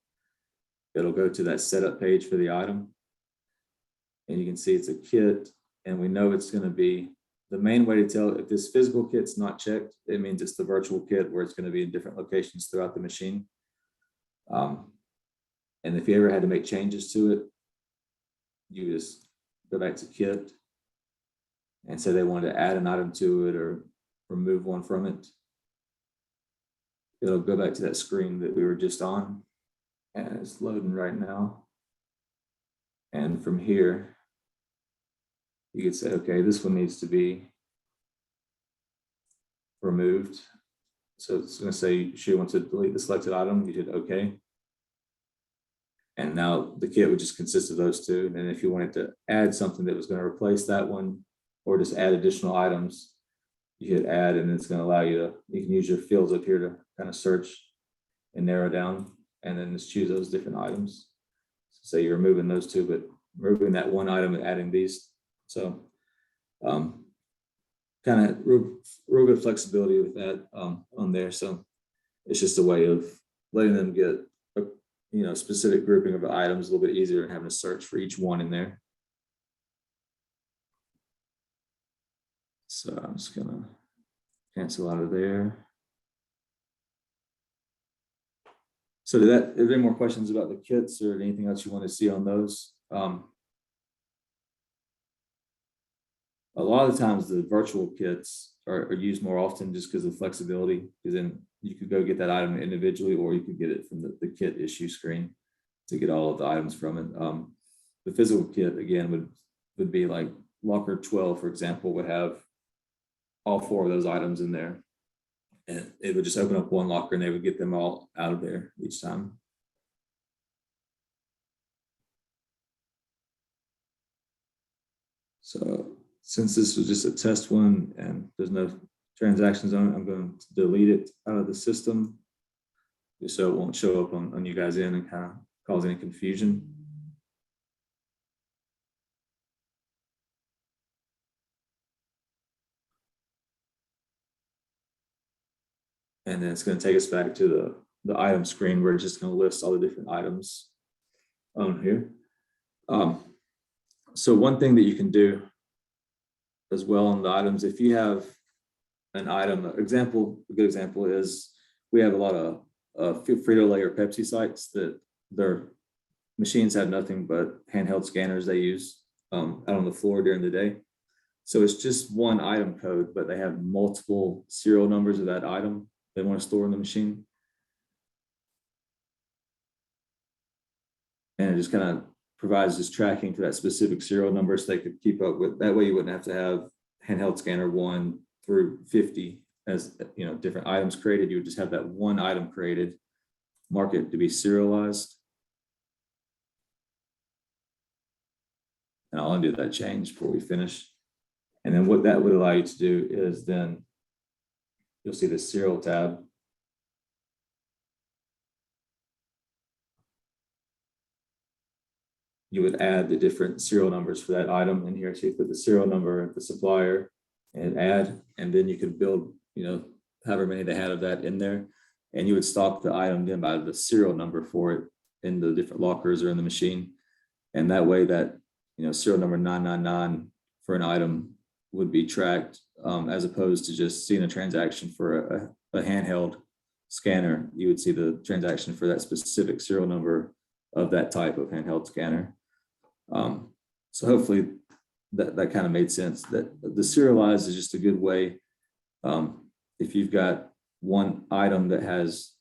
S1: it'll go to that setup page for the item. And you can see it's a kit, and we know it's going to be the main way to tell if this physical kit's not checked, it means it's the virtual kit where it's going to be in different locations throughout the machine. And if you ever had to make changes to it, you just go back to kit and say they wanted to add an item to it or remove one from it. It'll go back to that screen that we were just on, and it's loading right now. And from here, you could say, okay, this one needs to be removed. So it's going to say she wants to delete the selected item. You hit OK. And now the kit would just consist of those two. And then if you wanted to add something that was going to replace that one, or just add additional items, you hit add, and it's going to allow you can use your fields up here to kind of search and narrow down, and then just choose those different items. So say you're removing those two, but removing that one item and adding these. So kind of real good flexibility with that on there. So it's just a way of letting them get a specific grouping of the items a little bit easier and having to search for each one in there. So I'm just gonna cancel out of there. So are there any more questions about the kits or anything else you want to see on those? A lot of times the virtual kits are used more often just because of flexibility, because then you could go get that item individually, or you could get it from the kit issue screen to get all of the items from it. The physical kit, again, would be like locker 12, for example, would have all 4 of those items in there. And it would just open up one locker and they would get them all out of there each time. So since this was just a test one and there's no transactions on it, I'm going to delete it out of the system just so it won't show up on you guys' end and kind of cause any confusion. And then it's going to take us back to the item screen where it's just going to list all the different items on here. So one thing that you can do as well on the items, if you have an item, a good example is we have a lot of Frito-Lay or Pepsi sites that their machines have nothing but handheld scanners they use out on the floor during the day. So it's just one item code, but they have multiple serial numbers of that item they want to store in the machine. And it just kind of provides this tracking for that specific serial number so they could keep up with. That way you wouldn't have to have handheld scanner 1 through 50 as different items created. You would just have that one item created, mark it to be serialized. And I'll undo that change before we finish. And then what that would allow you to do is then you'll see the serial tab. You would add the different serial numbers for that item in here. So you put the serial number of the supplier and add, and then you could build, however many they had of that in there. And you would stock the item then by the serial number for it in the different lockers or in the machine. And that way that, serial number 999 for an item would be tracked as opposed to just seeing a transaction for a handheld scanner. You would see the transaction for that specific serial number of that type of handheld scanner. So hopefully that kind of made sense. That the serialized is just a good way. If you've got one item that has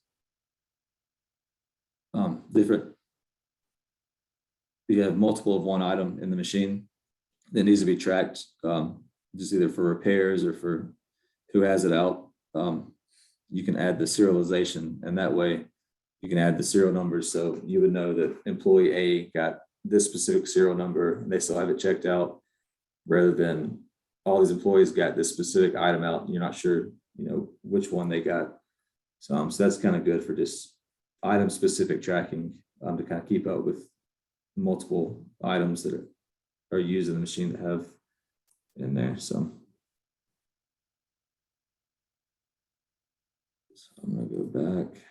S1: you have multiple of one item in the machine that needs to be tracked, just either for repairs or for who has it out, you can add the serialization, and that way you can add the serial numbers. So you would know that employee A got this specific serial number and they still have it checked out, rather than all these employees got this specific item out and you're not sure, which one they got. So that's kind of good for just item specific tracking to kind of keep up with multiple items that are used in the machine that have in there. So I'm gonna go back.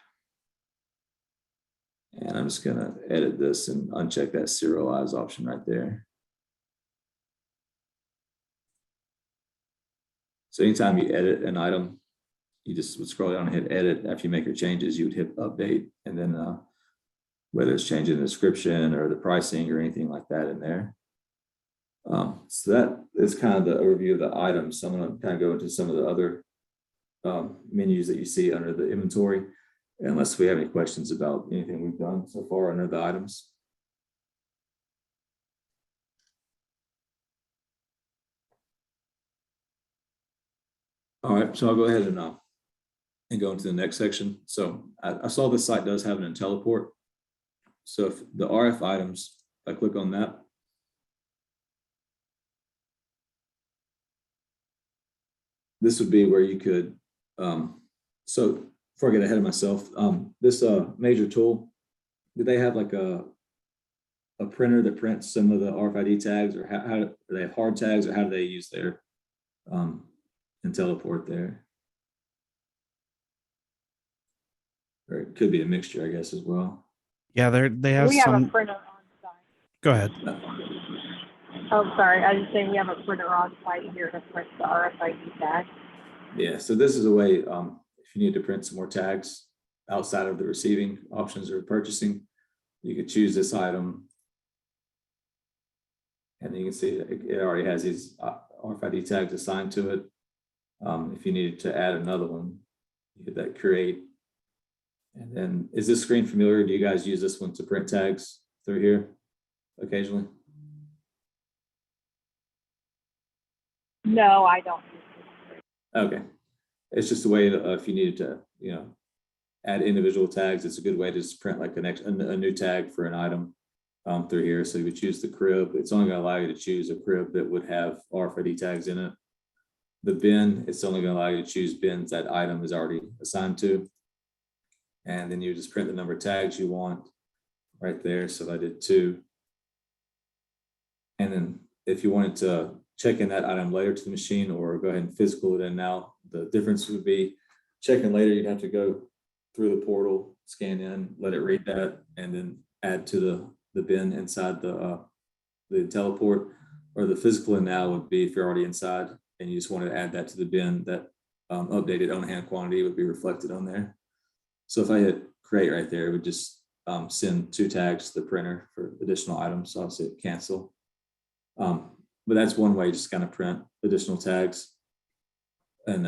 S1: And I'm just gonna edit this and uncheck that serialize option right there. So anytime you edit an item, you just would scroll down and hit edit. After you make your changes, you would hit update, and then whether it's changing the description or the pricing or anything like that in there. So that is kind of the overview of the items. So I'm going to kind of go into some of the other menus that you see under the inventory, unless we have any questions about anything we've done so far under the items. All right, so I'll go ahead and go into the next section. So I saw this site does have an IntelliPort. So if the RF items, if I click on that, this would be where you could, so before I get ahead of myself, this major tool, do they have like a printer that prints some of the RFID tags, or how do they have hard tags, or how do they use their IntelliPort there? Or it could be a mixture, I guess, as well.
S2: Yeah, they have
S5: We have
S2: some.
S5: a printer on site.
S2: Go ahead.
S5: Oh, sorry. I was just saying we have a printer on site here to print the RFID tag.
S1: Yeah, so this is a way, if you need to print some more tags outside of the receiving options or purchasing, you could choose this item. And you can see it already has these RFID tags assigned to it. If you needed to add another one, you hit that create. And then, is this screen familiar? Do you guys use this one to print tags through here occasionally?
S5: No, I don't.
S1: Okay. It's just a way to, if you needed to, add individual tags, it's a good way to just print like a new tag for an item through here. So you would choose the crib. It's only going to allow you to choose a crib that would have RFID tags in it. The bin, it's only going to allow you to choose bins that item is already assigned to. And then you just print the number of tags you want right there. So if I did 2. And then if you wanted to check in that item later to the machine, or go ahead and physical it in now, the difference would be checking later, you'd have to go through the portal, scan in, let it read that, and then add to the bin inside the IntelliPort. Or the physical in now would be if you're already inside and you just want to add that to the bin, that updated on-hand quantity would be reflected on there. So if I hit create right there, it would just send 2 tags to the printer for additional items. So I'll say cancel. But that's one way, just kind of print additional tags. And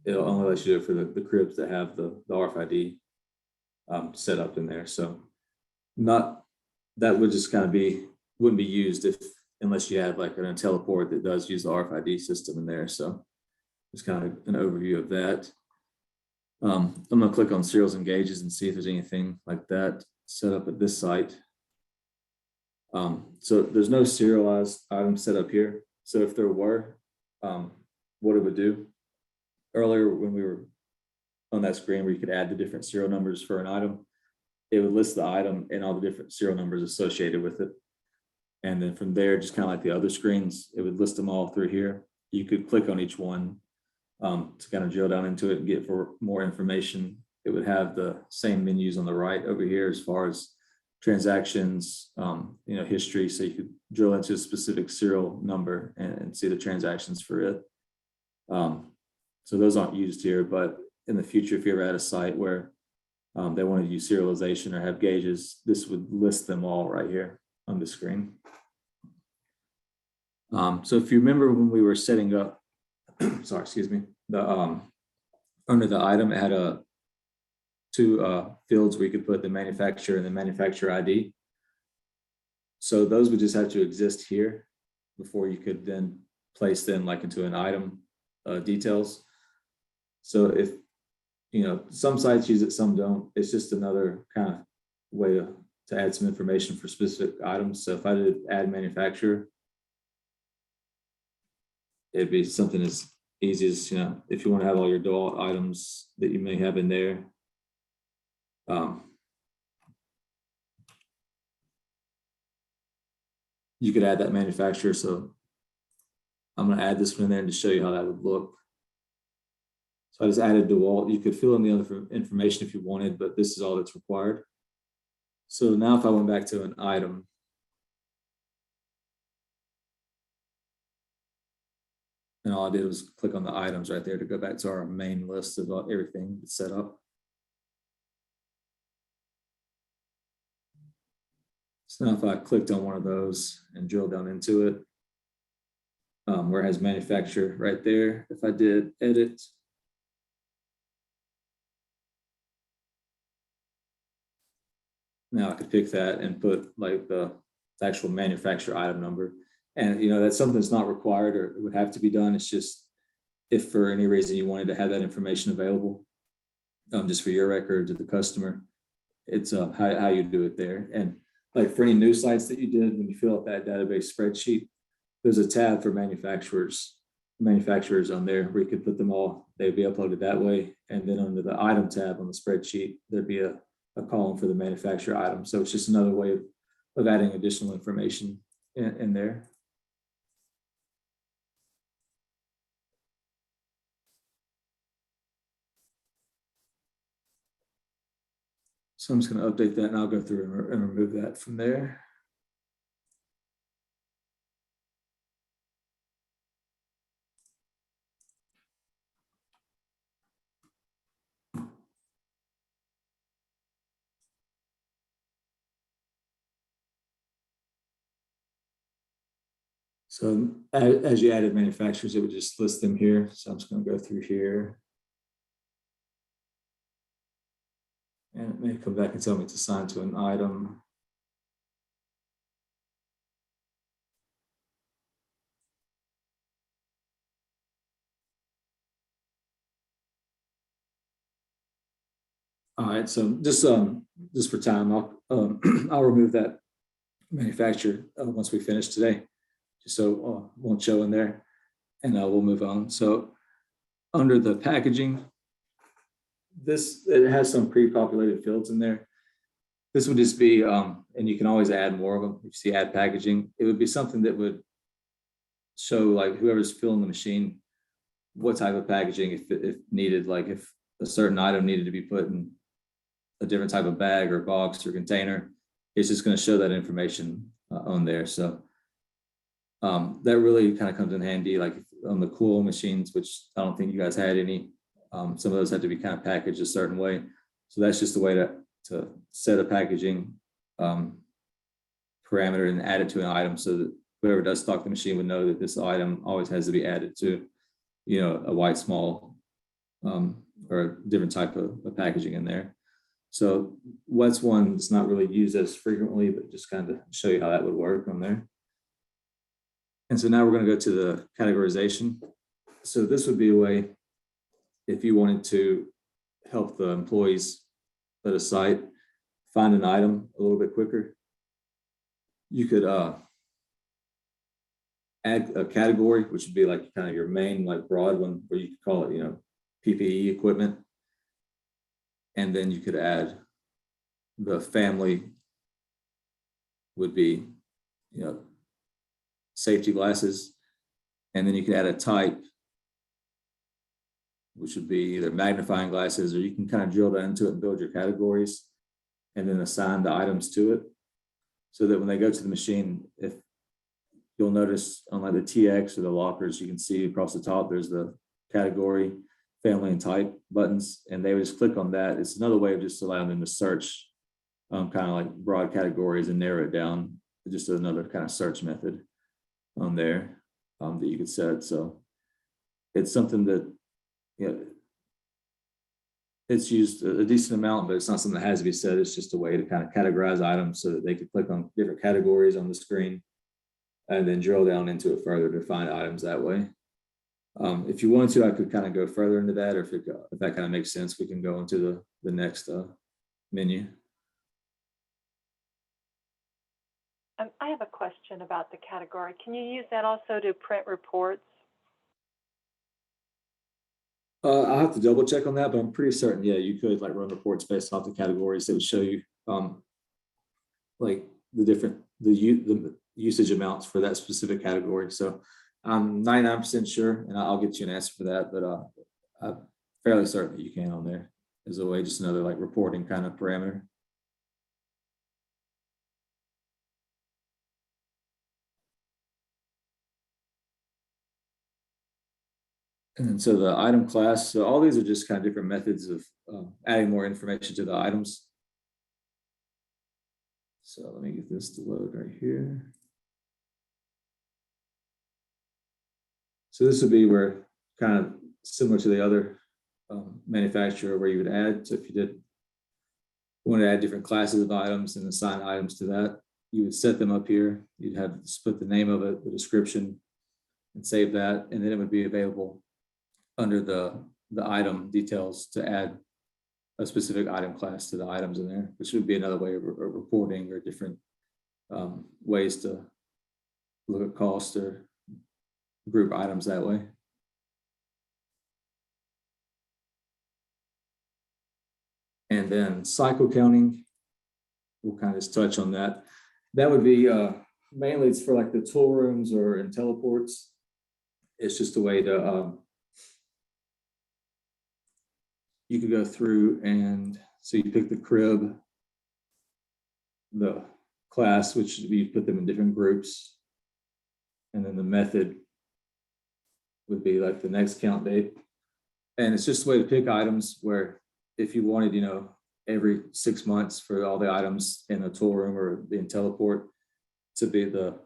S1: it'll only let you do it for the cribs that have the RFID set up in there. So that would just kind of wouldn't be used unless you have like an IntelliPort that does use the RFID system in there. So it's kind of an overview of that. I'm going to click on serials and gauges and see if there's anything like that set up at this site. So there's no serialized items set up here. So if there were, what it would do earlier when we were on that screen where you could add the different serial numbers for an item, it would list the item and all the different serial numbers associated with it. And then from there, just kind of like the other screens, it would list them all through here. You could click on each one to kind of drill down into it and get for more information. It would have the same menus on the right over here as far as transactions, history. So you could drill into a specific serial number and see the transactions for it. So those aren't used here, but in the future, if you're ever at a site where they want to use serialization or have gauges, this would list them all right here on the screen. So if you remember when we were setting up, sorry, excuse me, under the item, it had 2 fields where you could put the manufacturer and the manufacturer ID. So those would just have to exist here before you could then place them like into an item details. So if, some sites use it, some don't. It's just another kind of way to add some information for specific items. So if I did add manufacturer, it'd be something as easy as, if you want to have all your DOL items that you may have in there. you could add that manufacturer. So I'm going to add this one in there and just show you how that would look. So I just added DeWalt. You could fill in the other information if you wanted, but this is all that's required. So now if I went back to an item, and all I did was click on the items right there to go back to our main list of everything that's set up. So now if I clicked on one of those and drill down into it, where it has manufacturer right there, if I did edit, now I could pick that and put like the actual manufacturer item number. And that's something that's not required or it would have to be done. It's just if for any reason you wanted to have that information available, just for your record to the customer, it's how you do it there. And like for any new sites that you did, when you fill out that database spreadsheet, there's a tab for manufacturers on there where you could put them all. They'd be uploaded that way. And then under the item tab on the spreadsheet, there'd be a column for the manufacturer item. So it's just another way of adding additional information in there. So I'm just going to update that and I'll go through and remove that from there. So as you added manufacturers, it would just list them here. So I'm just going to go through here. And it may come back and tell me it's assigned to an item. All right, so just for time, I'll remove that manufacturer once we finish today, just so it won't show in there, and we'll move on. So under the packaging, it has some pre-populated fields in there. This would just be, and you can always add more of them. If you see add packaging, it would be something that would show like whoever's filling the machine, what type of packaging if needed, like if a certain item needed to be put in a different type of bag or box or container, it's just going to show that information on there. So that really kind of comes in handy, like on the cool machines, which I don't think you guys had any. Some of those had to be kind of packaged a certain way. So that's just a way to set a packaging parameter and add it to an item so that whoever does stock the machine would know that this item always has to be added to, a white small or a different type of packaging in there. So what's one that's not really used as frequently, but just kind of show you how that would work on there. And so now we're going to go to the categorization. So this would be a way, if you wanted to help the employees at a site find an item a little bit quicker, you could add a category, which would be like kind of your main, like broad one, where you could call it, PPE equipment. And then you could add the family would be, safety glasses. And then you can add a type, which would be either magnifying glasses, or you can kind of drill down into it and build your categories and then assign the items to it. So that when they go to the machine, if you'll notice on like the TX or the lockers, you can see across the top, there's the category, family and type buttons, and they would just click on that. It's another way of just allowing them to search kind of like broad categories and narrow it down. Just another kind of search method on there that you could set. So it's something that, it's used a decent amount, but it's not something that has to be set. It's just a way to kind of categorize items so that they could click on different categories on the screen and then drill down into it further to find items that way. If you wanted to, I could kind of go further into that, or if that kind of makes sense, we can go into the next menu.
S6: I have a question about the category. Can you use that also to print reports?
S1: I'll have to double check on that, but I'm pretty certain, yeah, you could like run reports based off the categories that would show you like the different, the usage amounts for that specific category. So I'm 99% sure, and I'll get you an answer for that, but I'm fairly certain that you can on there as a way, just another like reporting kind of parameter. And then so the item class, so all these are just kind of different methods of adding more information to the items. So let me get this to load right here. So this would be where kind of similar to the other manufacturer where you would add. So if you did want to add different classes of items and assign items to that, you would set them up here. You'd have to split the name of it, the description, and save that. And then it would be available under the item details to add a specific item class to the items in there, which would be another way of reporting or different ways to look at cost or group items that way. And then cycle counting, we'll kind of just touch on that. That would be mainly it's for like the tool rooms or in teleports. It's just a way to you could go through and so you pick the crib, the class, which you put them in different groups, and then the method would be like the next count date. And it's just a way to pick items where if you wanted, you know, every 6 months for all the items in a tool room or the teleport to be the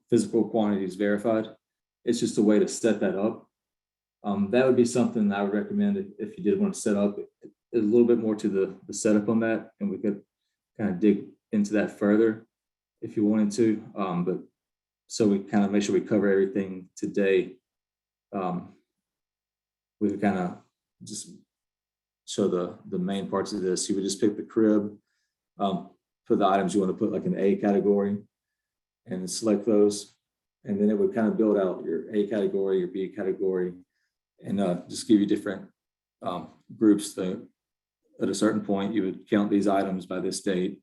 S1: physical quantities verified. It's just a way to set that up. That would be something I would recommend if you did want to set up a little bit more to the setup on that, and we could kind of dig into that further if you wanted to. But so we kind of make sure we cover everything today. We would kind of just show the main parts of this. You would just pick the crib for the items you want to put like an A category and select those. And then it would kind of build out your A category, your B category, and just give you different groups that at a certain point you would count these items by this date,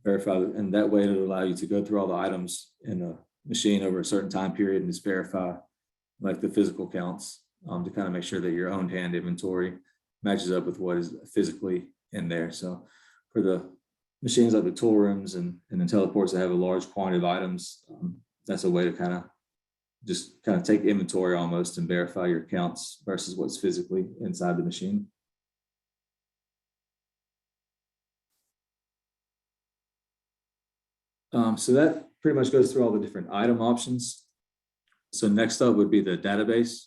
S1: verify, and that way it'll allow you to go through all the items in a machine over a certain time period and just verify like the physical counts to kind of make sure that your own hand inventory matches up with what is physically in there. So for the machines like the tool rooms and the teleports that have a large quantity of items, that's a way to kind of take inventory almost and verify your counts versus what's physically inside the machine. So that pretty much goes through all the different item options. So next up would be the database.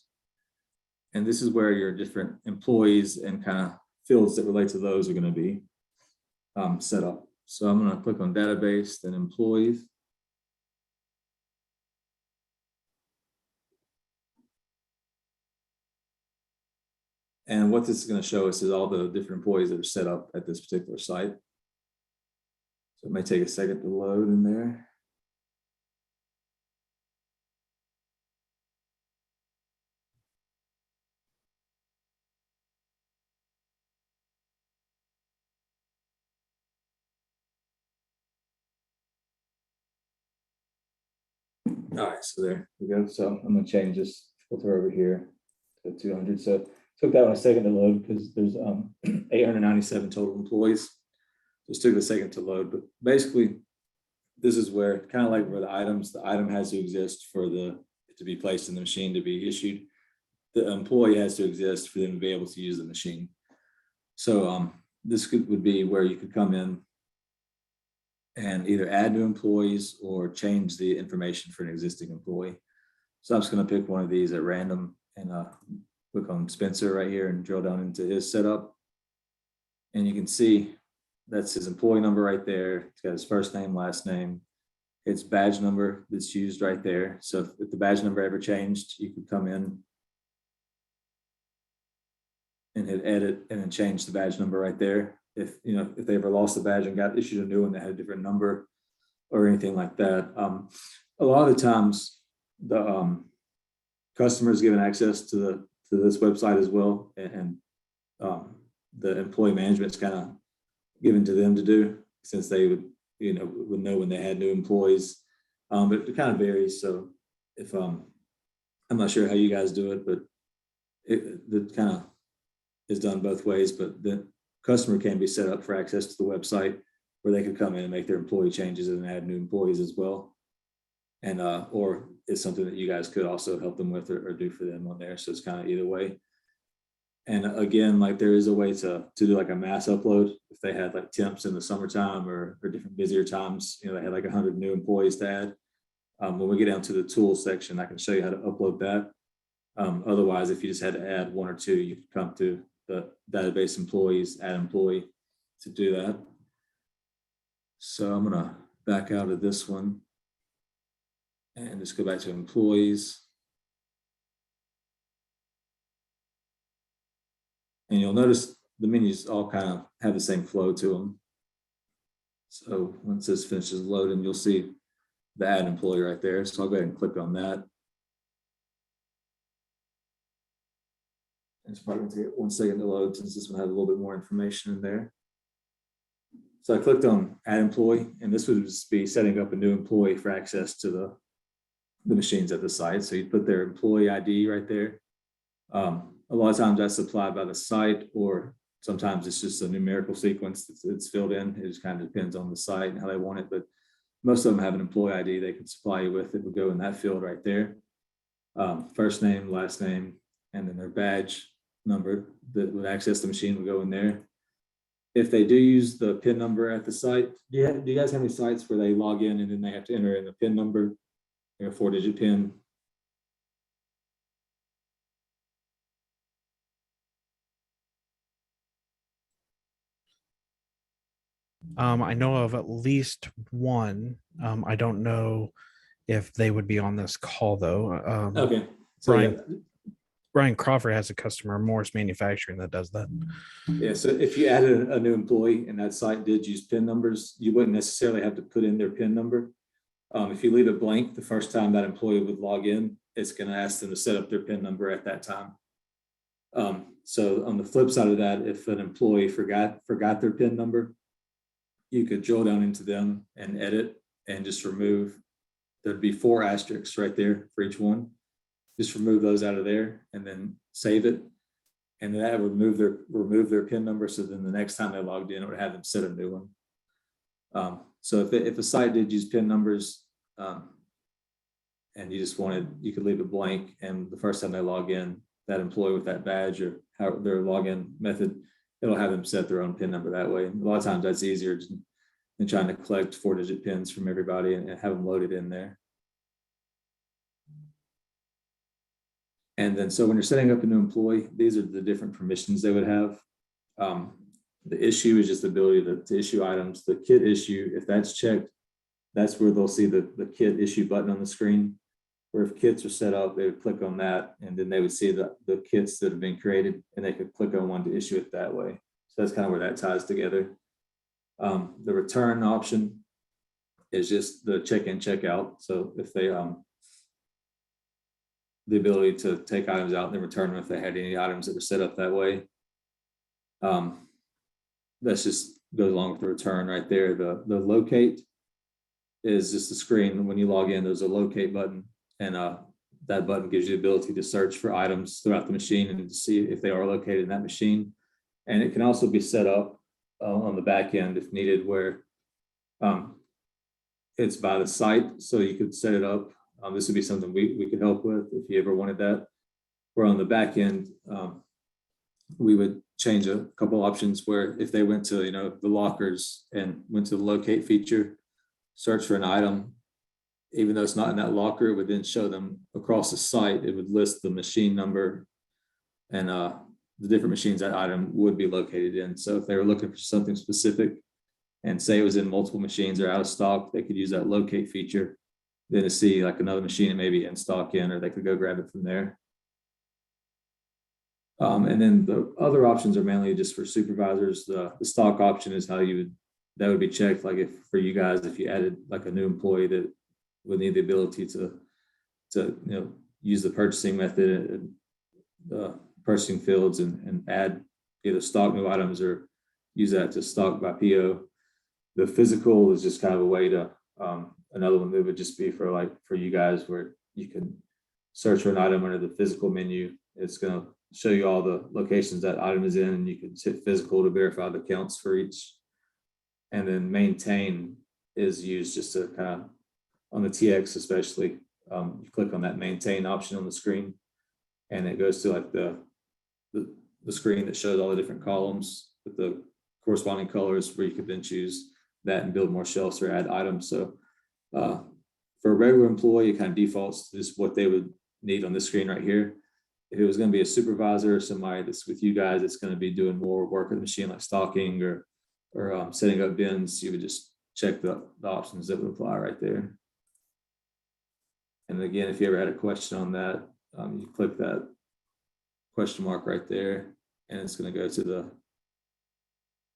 S1: And this is where your different employees and kind of fields that relate to those are going to be set up. So I'm going to click on database, then employees. And what this is going to show us is all the different employees that are set up at this particular site. So it may take a second to load in there. All right, so there we go. So I'm going to change this filter over here to 200. So it took that one a second to load because there's 897 total employees. Just took a second to load, but basically this is where kind of like where the item has to exist for it to be placed in the machine to be issued. The employee has to exist for them to be able to use the machine. So this would be where you could come in and either add new employees or change the information for an existing employee. So I'm just going to pick one of these at random and click on Spencer right here and drill down into his setup. And you can see that's his employee number right there. It's got his first name, last name. It's badge number that's used right there. So if the badge number ever changed, you could come in and hit edit and then change the badge number right there. If they ever lost the badge and got issued a new one that had a different number or anything like that. A lot of the times the customer is given access to this website as well, and the employee management is kind of given to them to do, since they would know when they had new employees. But it kind of varies. So if I'm not sure how you guys do it, but it kind of is done both ways. But the customer can be set up for access to the website where they could come in and make their employee changes and add new employees as well. And or it's something that you guys could also help them with or do for them on there. So it's kind of either way. And again, like there is a way to do like a mass upload if they had like temps in the summertime or different busier times. You know, they had like 100 new employees to add. When we get down to the tools section, I can show you how to upload that. Otherwise, if you just had to add one or two, you could come to the database employees, add employee to do that. So I'm gonna back out of this one and just go back to employees. And you'll notice the menus all kind of have the same flow to them. So once this finishes loading, you'll see the add employee right there. So I'll go ahead and click on that. It's probably going to take 1 second to load since this one has a little bit more information in there. So I clicked on add employee, and this would just be setting up a new employee for access to the machines at the site. So you put their employee ID right there. A lot of times that's supplied by the site, or sometimes it's just a numerical sequence that's filled in. It just kind of depends on the site and how they want it. But most of them have an employee ID they can supply you with. It would go in that field right there. First name, last name, and then their badge number that would access the machine would go in there. If they do use the PIN number at the site, do you guys have any sites where they log in and then they have to enter in a PIN number, a 4-digit PIN?
S2: I know of at least one. I don't know if they would be on this call though.
S1: Okay. So
S2: Brian Crawford has a customer, Morris Manufacturing, that does that.
S1: yeah, so if you added a new employee and that site did use PIN numbers, you wouldn't necessarily have to put in their PIN number. If you leave it blank the first time that employee would log in, it's going to ask them to set up their PIN number at that time. So on the flip side of that, if an employee forgot their PIN number, you could drill down into them and edit and just remove. There'd be 4 asterisks right there for each one. Just remove those out of there and then save it. And that would remove their PIN number. So then the next time they logged in, it would have them set a new one. So if a site did use PIN numbers and you just you could leave it blank. And the first time they log in, that employee with that badge or how their login method, it'll have them set their own PIN number that way. And a lot of times that's easier than trying to collect 4-digit PINs from everybody and have them loaded in there. And then, so when you're setting up a new employee, these are the different permissions they would have. The issue is just the ability to issue items. The kit issue, if that's checked, that's where they'll see the kit issue button on the screen. Where if kits are set up, they would click on that, and then they would see the kits that have been created, and they could click on one to issue it that way. So that's kind of where that ties together. The return option is just the check-in, check-out. So if they the ability to take items out and then return them if they had any items that were set up that way. That's just goes along with the return right there. The locate is just the screen. When you log in, there's a locate button, and that button gives you the ability to search for items throughout the machine and to see if they are located in that machine. And it can also be set up on the back end if needed, where it's by the site. So you could set it up. This would be something we could help with if you ever wanted that. Where on the back end, we would change a couple options where if they went to the lockers and went to the locate feature, search for an item, even though it's not in that locker, it would then show them across the site. It would list the machine number and the different machines that item would be located in. So if they were looking for something specific and say it was in multiple machines or out of stock, they could use that locate feature then to see like another machine it may be in stock in, or they could go grab it from there. And then the other options are mainly just for supervisors. The stock option is how that would be checked. Like if for you guys, if you added like a new employee that would need the ability to use the purchasing method and the purchasing fields and add either stock new items or use that to stock by PO. The physical is just kind of a way to Another one that would just be for you guys where you can search for an item under the physical menu. It's going to show you all the locations that item is in, and you can hit physical to verify the counts for each. And then maintain is used just to kind of, on the TX especially, you click on that maintain option on the screen, and it goes to like the screen that shows all the different columns with the corresponding colors, where you could then choose that and build more shelves or add items. So for a regular employee, it kind of defaults to just what they would need on this screen right here. If it was going to be a supervisor or somebody that's with you guys, it's going to be doing more work with the machine, like stocking or setting up bins, you would just check the options that would apply right there. And again, if you ever had a question on that, you click that question mark right there, and it's going to go to the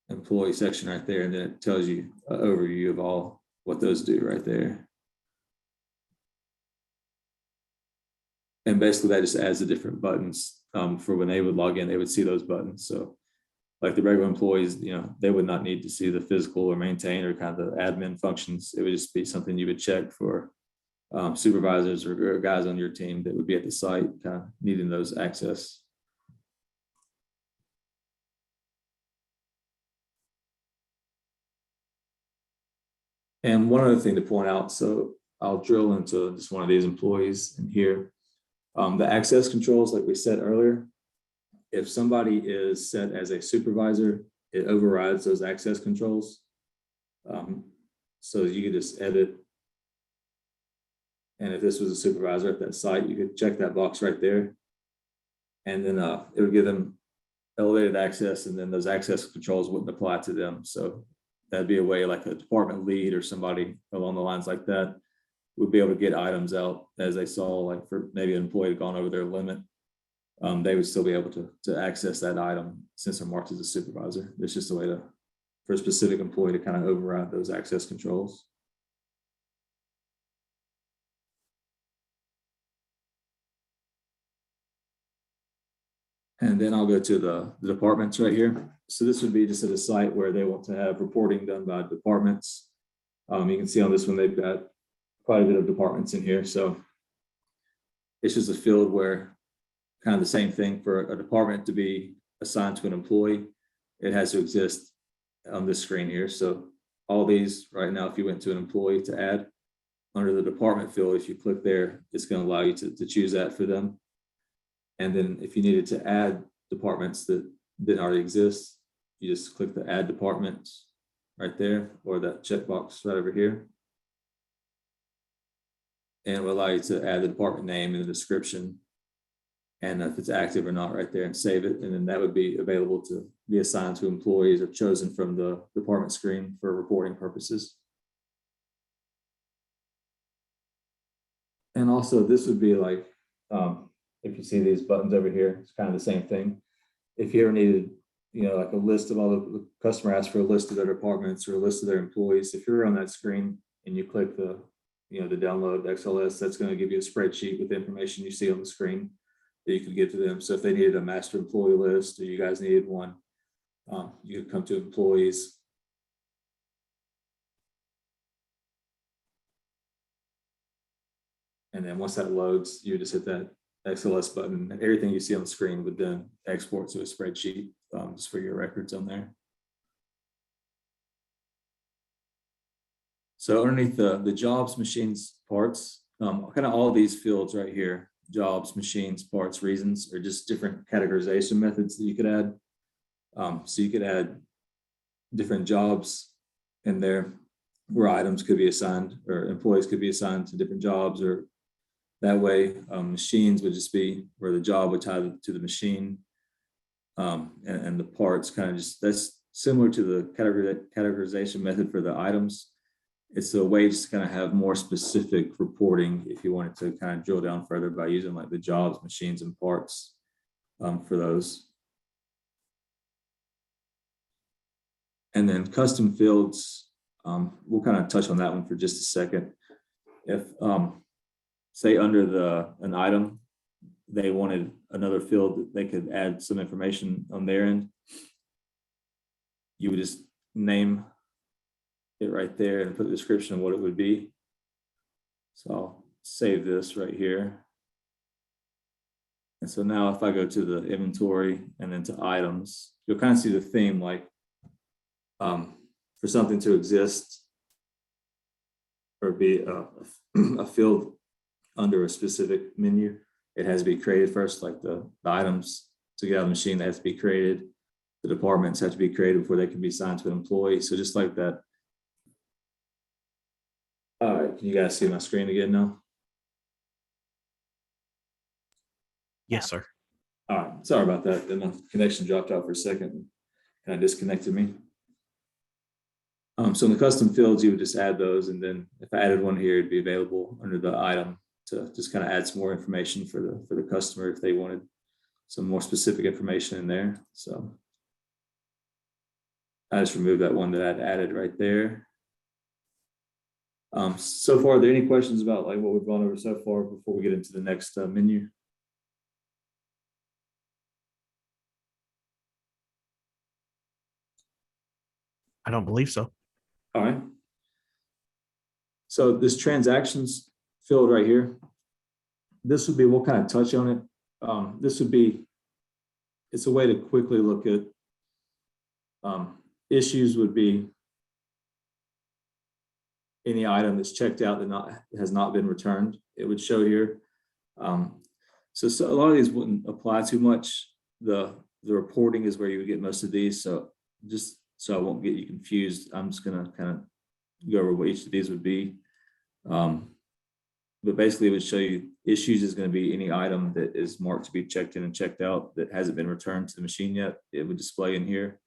S1: employee section right there, and then it tells you an overview of all what those do right there. And basically that just adds the different buttons for when they would log in, they would see those buttons. So like the regular employees, they would not need to see the physical or maintain or kind of the admin functions. It would just be something you would check for supervisors or guys on your team that would be at the site kind of needing those access. And one other thing to point out, so I'll drill into just one of these employees in here. The access controls, like we said earlier, if somebody is set as a supervisor, it overrides those access controls. So you could just edit. And if this was a supervisor at that site, you could check that box right there. And then it would give them elevated access, and then those access controls wouldn't apply to them. So that'd be a way like a department lead or somebody along the lines like that would be able to get items out as they saw, like for maybe an employee had gone over their limit. They would still be able to access that item since they're marked as a supervisor. It's just a way for a specific employee to kind of override those access controls. And then I'll go to the departments right here. So this would be just at a site where they want to have reporting done by departments. You can see on this one, they've got quite a bit of departments in here. So it's just a field where kind of the same thing for a department to be assigned to an employee. It has to exist on this screen here. So all these right now, if you went to an employee to add under the department field, if you click there, it's going to allow you to choose that for them. And then if you needed to add departments that didn't already exist, you just click the add departments right there, or that checkbox right over here. And it will allow you to add the department name and the description, and if it's active or not right there, and save it. And then that would be available to be assigned to employees or chosen from the department screen for reporting purposes. And also this would be like, if you see these buttons over here, it's kind of the same thing. If you ever needed, like a list of all the customer asks for a list of their departments or a list of their employees, if you're on that screen and you click the download XLS, that's going to give you a spreadsheet with the information you see on the screen that you could give to them. So if they needed a master employee list, or you guys needed one, you could come to employees. And then once that loads, you just hit that XLS button, and everything you see on the screen would then export to a spreadsheet just for your records on there. So underneath the jobs, machines, parts, kind of all these fields right here, jobs, machines, parts, reasons, are just different categorization methods that you could add. So you could add different jobs in there where items could be assigned, or employees could be assigned to different jobs, or that way. Machines would just be where the job would tie to the machine, and the parts kind of just, that's similar to the categorization method for the items. It's a way just to kind of have more specific reporting if you wanted to kind of drill down further by using like the jobs, machines, and parts for those. And then custom fields, we'll kind of touch on that one for just a second. If say under an item, they wanted another field that they could add some information on their end, you would just name it right there and put a description of what it would be. So I'll save this right here. And so now if I go to the inventory and then to items, you'll kind of see the theme, like for something to exist or be a field under a specific menu, it has to be created first, like the items to get out of the machine that has to be created. The departments have to be created before they can be assigned to an employee. So just like that. All right, can you guys see my screen again now?
S2: Yes, sir.
S1: All right, sorry about that. Then the connection dropped out for a second, kind of disconnected me. So in the custom fields, you would just add those, and then if I added one here, it'd be available under the item to just kind of add some more information for the customer if they wanted some more specific information in there. So I just removed that one that I'd added right there. So far, are there any questions about like what we've gone over so far before we get into the next menu?
S2: I don't believe so.
S1: All right. So this transactions field right here, this would be, we'll kind of touch on it. This would be, it's a way to quickly look at issues would be any item that's checked out that has not been returned. It would show here. So a lot of these wouldn't apply too much. The reporting is where you would get most of these. So just so I won't get you confused, I'm just gonna kind of go over what each of these would be. But basically it would show you issues is going to be any item that is marked to be checked in and checked out that hasn't been returned to the machine yet. It would display in here.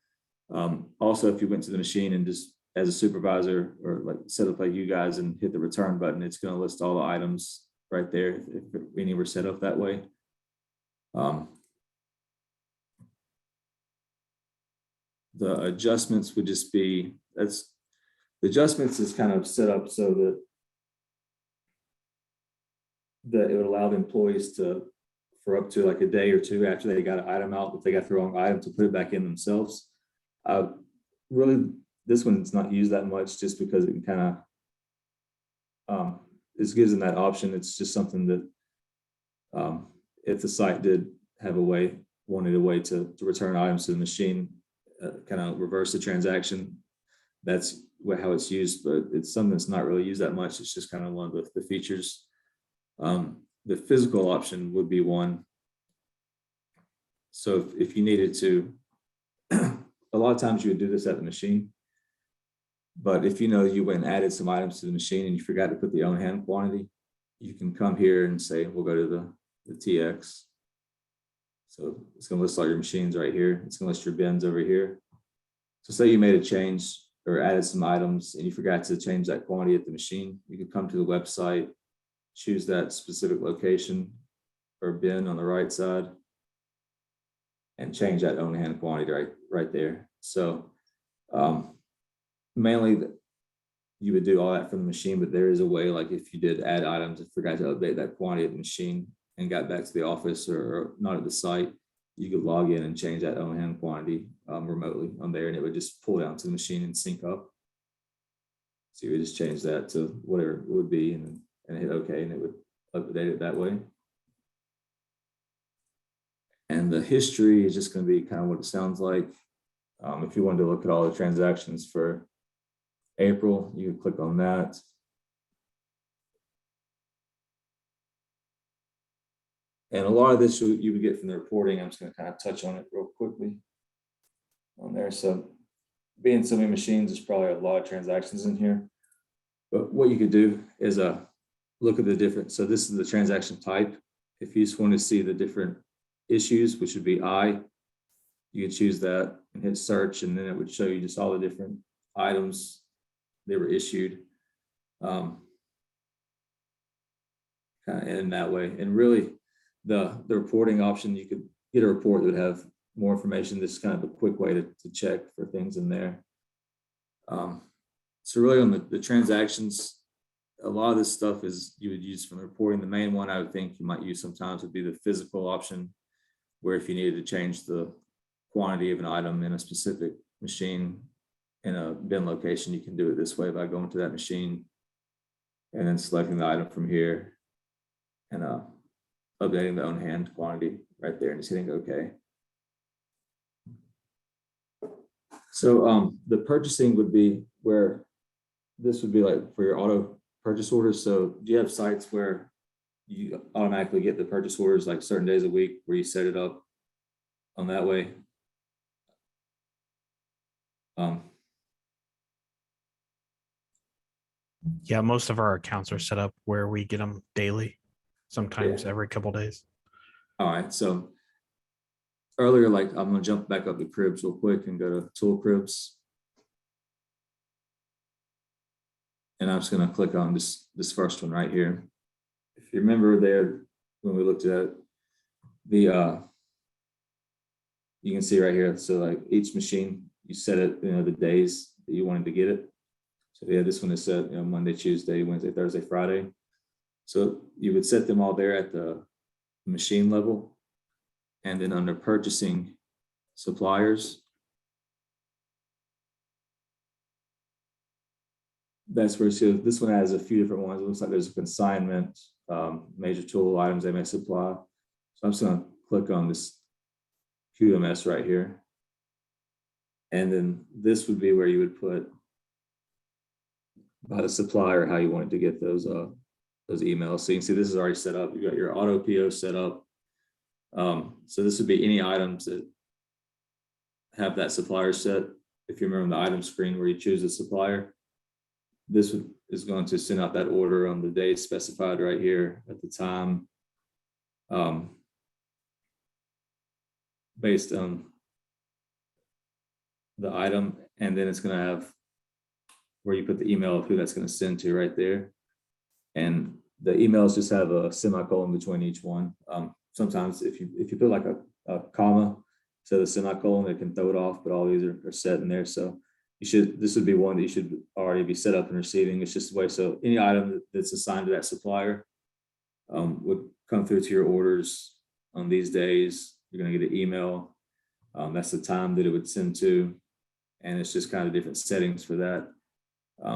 S1: Also, if you went to the machine and just as a supervisor or like set up like you guys and hit the return button, it's going to list all the items right there if any were set up that way. The adjustments would just be, the adjustments is kind of set up so that it would allow the employees to, for up to like a day or two after they got an item out, if they got the wrong item, to put it back in themselves. Really, this one's not used that much just because it can kind of, this gives them that option. It's just something that if the site did have wanted a way to return items to the machine, kind of reverse the transaction, that's how it's used, but it's something that's not really used that much. It's just kind of one of the features. The physical option would be one. So if you needed to, a lot of times you would do this at the machine, but if you went and added some items to the machine and you forgot to put the on hand quantity, you can come here and say, we'll go to the TX. So it's going to list all your machines right here. It's going to list your bins over here. So say you made a change or added some items and you forgot to change that quantity at the machine, you could come to the website, choose that specific location or bin on the right side and change that on hand quantity right there. So mainly you would do all that from the machine, but there is a way, like if you did add items and forgot to update that quantity at the machine and got back to the office or not at the site, you could log in and change that on hand quantity remotely on there, and it would just pull down to the machine and sync up. So you would just change that to whatever it would be and hit OK, and it would update it that way. And the history is just going to be kind of what it sounds like. If you wanted to look at all the transactions for April, you could click on that. And a lot of this you would get from the reporting. I'm just going to kind of touch on it real quickly on there. So being so many machines, there's probably a lot of transactions in here. But what you could do is look at the different. So this is the transaction type. If you just want to see the different issues, which would be you could choose that and hit search, and then it would show you just all the different items they were issued. Kind of in that way. And really the reporting option, you could get a report that would have more information. This is kind of a quick way to check for things in there. So really on the transactions, a lot of this stuff is you would use from the reporting. The main one I would think you might use sometimes would be the physical option, where if you needed to change the quantity of an item in a specific machine, in a bin location, you can do it this way by going to that machine and then selecting the item from here and updating the on hand quantity right there and just hitting OK. So the purchasing would be where this would be like for your auto purchase orders. So do you have sites where you automatically get the purchase orders like certain days a week where you set it up on that way?
S2: Yeah, most of our accounts are set up where we get them daily, sometimes every couple days.
S1: All right, so earlier, like I'm gonna jump back up to cribs real quick and go to tool cribs. And I'm just gonna click on this first one right here. If you remember there, when we looked at the, you can see right here, so like each machine, you set it, the days that you wanted to get it. So yeah, this one is set, Monday, Tuesday, Wednesday, Thursday, Friday. So you would set them all there at the machine level. And then under purchasing suppliers, that's where this one has a few different ones. It looks like there's a consignment, major tool items they may supply. So I'm just going to click on this QMS right here. And then this would be where you would put by the supplier how you wanted to get those emails. So you can see this is already set up. You got your auto PO set up. So this would be any items that have that supplier set. If you remember the item screen where you choose a supplier, this is going to send out that order on the day specified right here at the time, based on the item, and then it's going to have where you put the email of who that's going to send to right there. And the emails just have a semicolon between each one. Sometimes if you put like a comma to the semicolon, it can throw it off, but all these are set in there. So this would be one that you should already be set up and receiving. It's just the way. So any item that's assigned to that supplier would come through to your orders on these days. You're going to get an email. That's the time that it would send to. And it's just kind of different settings for that.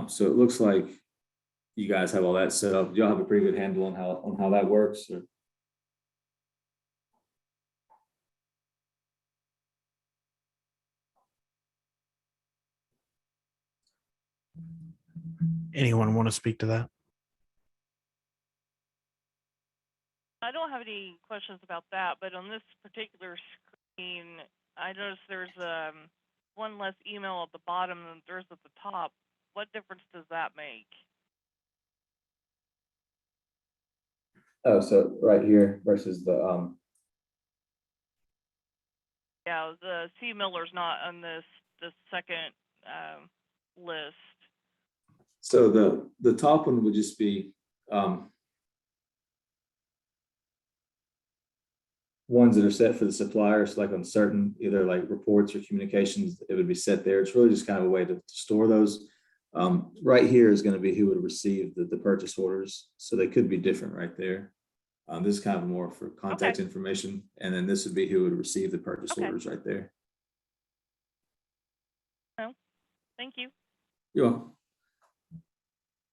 S1: So it looks like you guys have all that set up. Y'all have a pretty good handle on how that works. Or?
S2: Anyone want to speak to that?
S7: I don't have any questions about that, but on this particular screen, I noticed there's one less email at the bottom than there's at the top. What difference does that make?
S1: Oh, so right here versus the
S7: Yeah, the C Miller's not on the second list.
S1: So the top one would just be ones that are set for the suppliers, like on certain either like reports or communications, it would be set there. It's really just kind of a way to store those. Right here is going to be who would receive the purchase orders. So they could be different right there. This is kind of more for contact information. And then this would be who would receive the purchase orders right there.
S7: Oh, thank you.
S1: You're welcome.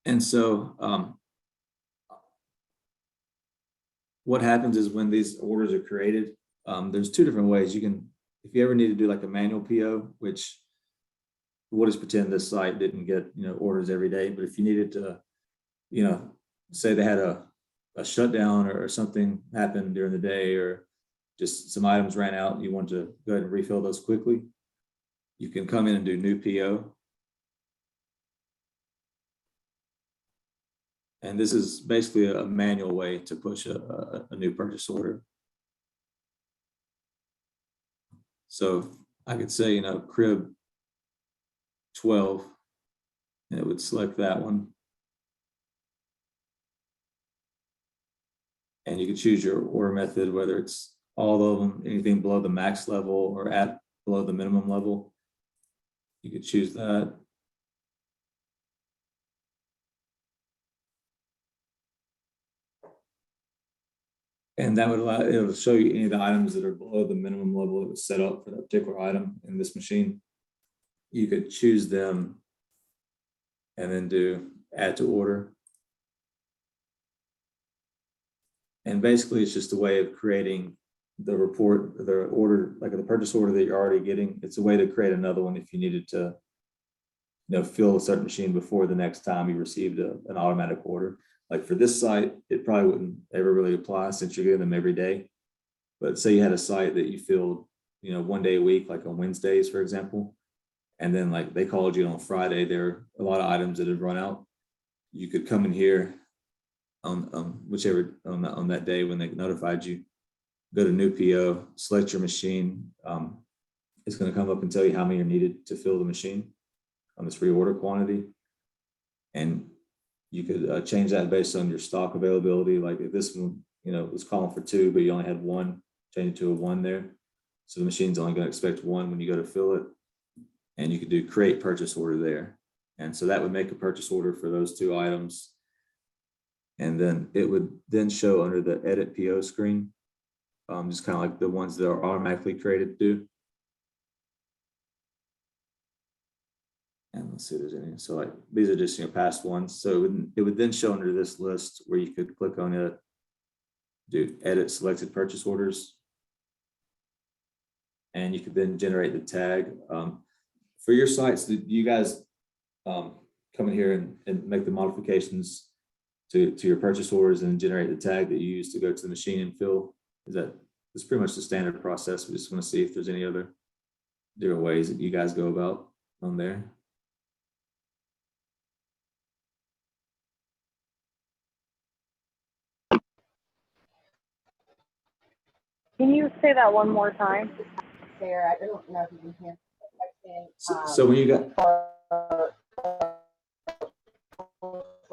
S1: And so what happens is when these orders are created, there's two different ways. You can, if you ever need to do like a manual PO, which we'll just pretend this site didn't get, orders every day, but if you needed to, say they had a shutdown or something happened during the day, or just some items ran out and you want to go ahead and refill those quickly, you can come in and do new PO. And this is basically a manual way to push a new purchase order. So I could say, crib 12, and it would select that one. And you can choose your order method, whether it's all of them, anything below the max level or below the minimum level. You could choose that. And that would allow, it'll show you any of the items that are below the minimum level that was set up for that particular item in this machine. you could choose them and then do add to order. And basically it's just a way of creating the report, the order, like the purchase order that you're already getting. It's a way to create another one if you needed to, fill a certain machine before the next time you received an automatic order. Like for this site, it probably wouldn't ever really apply since you're getting them every day. But say you had a site that you filled, 1 day a week, like on Wednesdays, for example, and then like they called you on Friday, there are a lot of items that have run out. You could come in here on whichever on that day when they notified you, go to new PO, select your machine. It's going to come up and tell you how many are needed to fill the machine on this reorder quantity. And you could change that based on your stock availability. Like if this one, was calling for 2, but you only had 1, change it to a 1 there. So the machine's only going to expect 1 when you go to fill it. And you could do create purchase order there. And so that would make a purchase order for those 2 items. And then it would then show under the edit PO screen, just kind of like the ones that are automatically created do. And let's see if there's any. So like these are just past ones. So it would then show under this list where you could click on it, do edit selected purchase orders. And you could then generate the tag. For your sites, do you guys come in here and make the modifications to your purchase orders and generate the tag that you use to go to the machine and fill? It's pretty much the standard process. We just want to see if there's any other different ways that you guys go about on there.
S5: Can you say that one more time?
S8: Sarah, I don't know if you can hear the question.
S1: So when you got,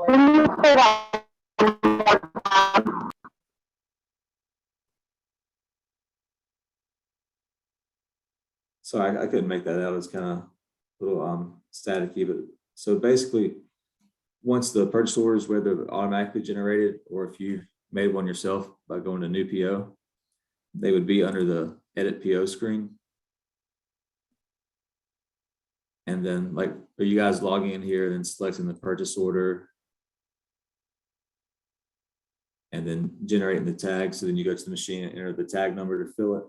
S5: Can you say that?
S1: sorry, I couldn't make that out. It's kind of a little staticky, but so basically, once the purchase orders, whether they're automatically generated or if you made one yourself by going to new PO, they would be under the edit PO screen. And then like, are you guys logging in here and then selecting the purchase order and then generating the tag? So then you go to the machine and enter the tag number to fill it.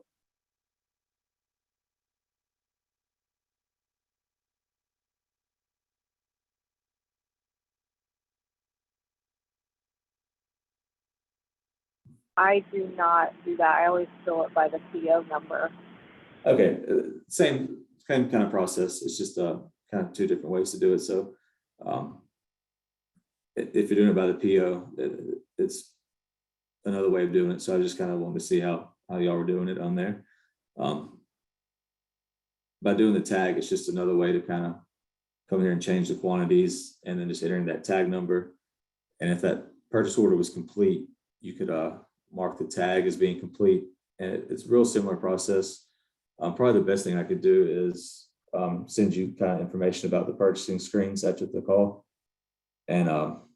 S5: I do not do that. I always fill it by the PO number.
S1: Okay, same kind of process. It's just kind of 2 different ways to do it. So if you're doing it by the PO, it's another way of doing it. So I just kind of wanted to see how y'all were doing it on there. By doing the tag, it's just another way to kind of come here and change the quantities and then just entering that tag number. And if that purchase order was complete, you could mark the tag as being complete. And it's a real similar process. Probably the best thing I could do is send you kind of information about the purchasing screens after the call. And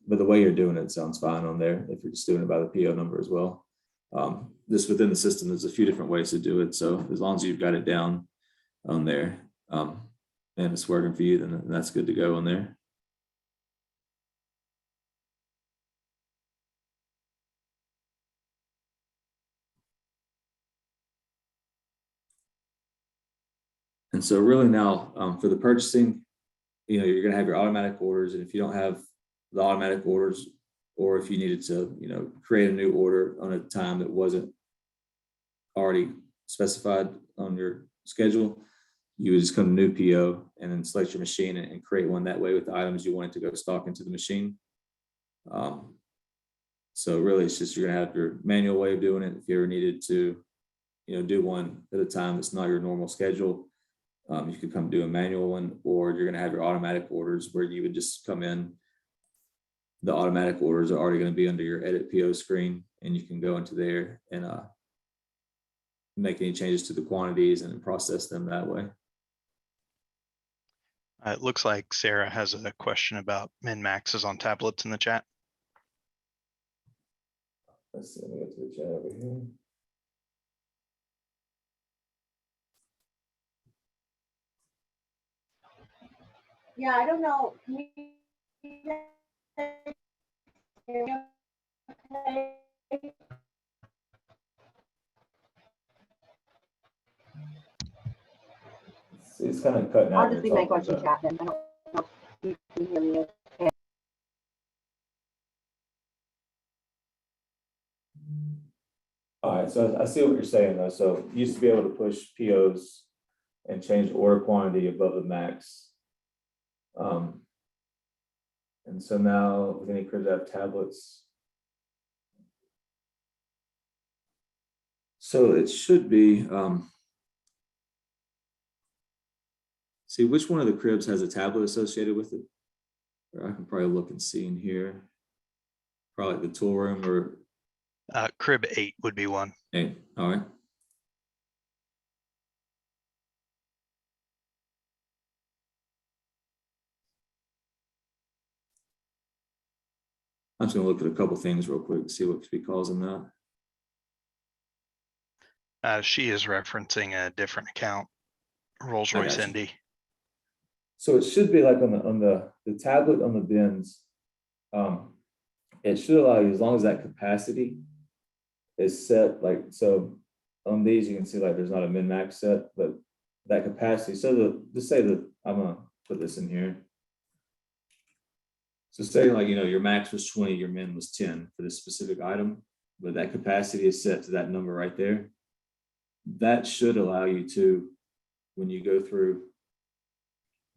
S1: but the way you're doing it sounds fine on there if you're just doing it by the PO number as well. This within the system, there's a few different ways to do it. So as long as you've got it down on there and it's working for you, then that's good to go on there. And so really now for the purchasing, you're going to have your automatic orders. And if you don't have the automatic orders, or if you needed to, create a new order on a time that wasn't already specified on your schedule, you would just come to new PO and then select your machine and create one that way with the items you wanted to go stock into the machine. So really it's just, you're going to have your manual way of doing it. If you ever needed to, do one at a time that's not your normal schedule, you could come do a manual one, or you're going to have your automatic orders where you would just come in. The automatic orders are already going to be under your edit PO screen, and you can go into there and make any changes to the quantities and process them that way.
S4: It looks like Sarah has a question about min-maxes on tablets in the chat.
S1: Let's see, let me go to the chat over here.
S8: Yeah, I don't know. Can you guys hear me okay?
S1: It's kind of cutting out.
S8: I'll just
S1: when
S8: leave
S1: you're
S8: my
S1: talking,
S8: question
S1: but-
S8: chat then. I don't know if you can hear me okay.
S1: All right, so I see what you're saying though. So you used to be able to push POs and change the order quantity above the max. And so now with any cribs that have tablets. So it should be, see which one of the cribs has a tablet associated with it? Or I can probably look and see in here. Probably the tool room or,
S4: Crib 8 would be one.
S1: hey, all right. I'm just gonna look at a couple things real quick, see what could be causing that.
S4: She is referencing a different account, Rolls
S1: I
S4: Royce
S1: got you.
S4: Indy.
S1: So it should be like on the tablet on the bins. It should allow you, as long as that capacity is set, like, so on these, you can see like there's not a min max set, but that capacity, so just say that, I'm gonna put this in here. So say like, your max was 20, your min was 10 for this specific item, but that capacity is set to that number right there. That should allow you to, when you go through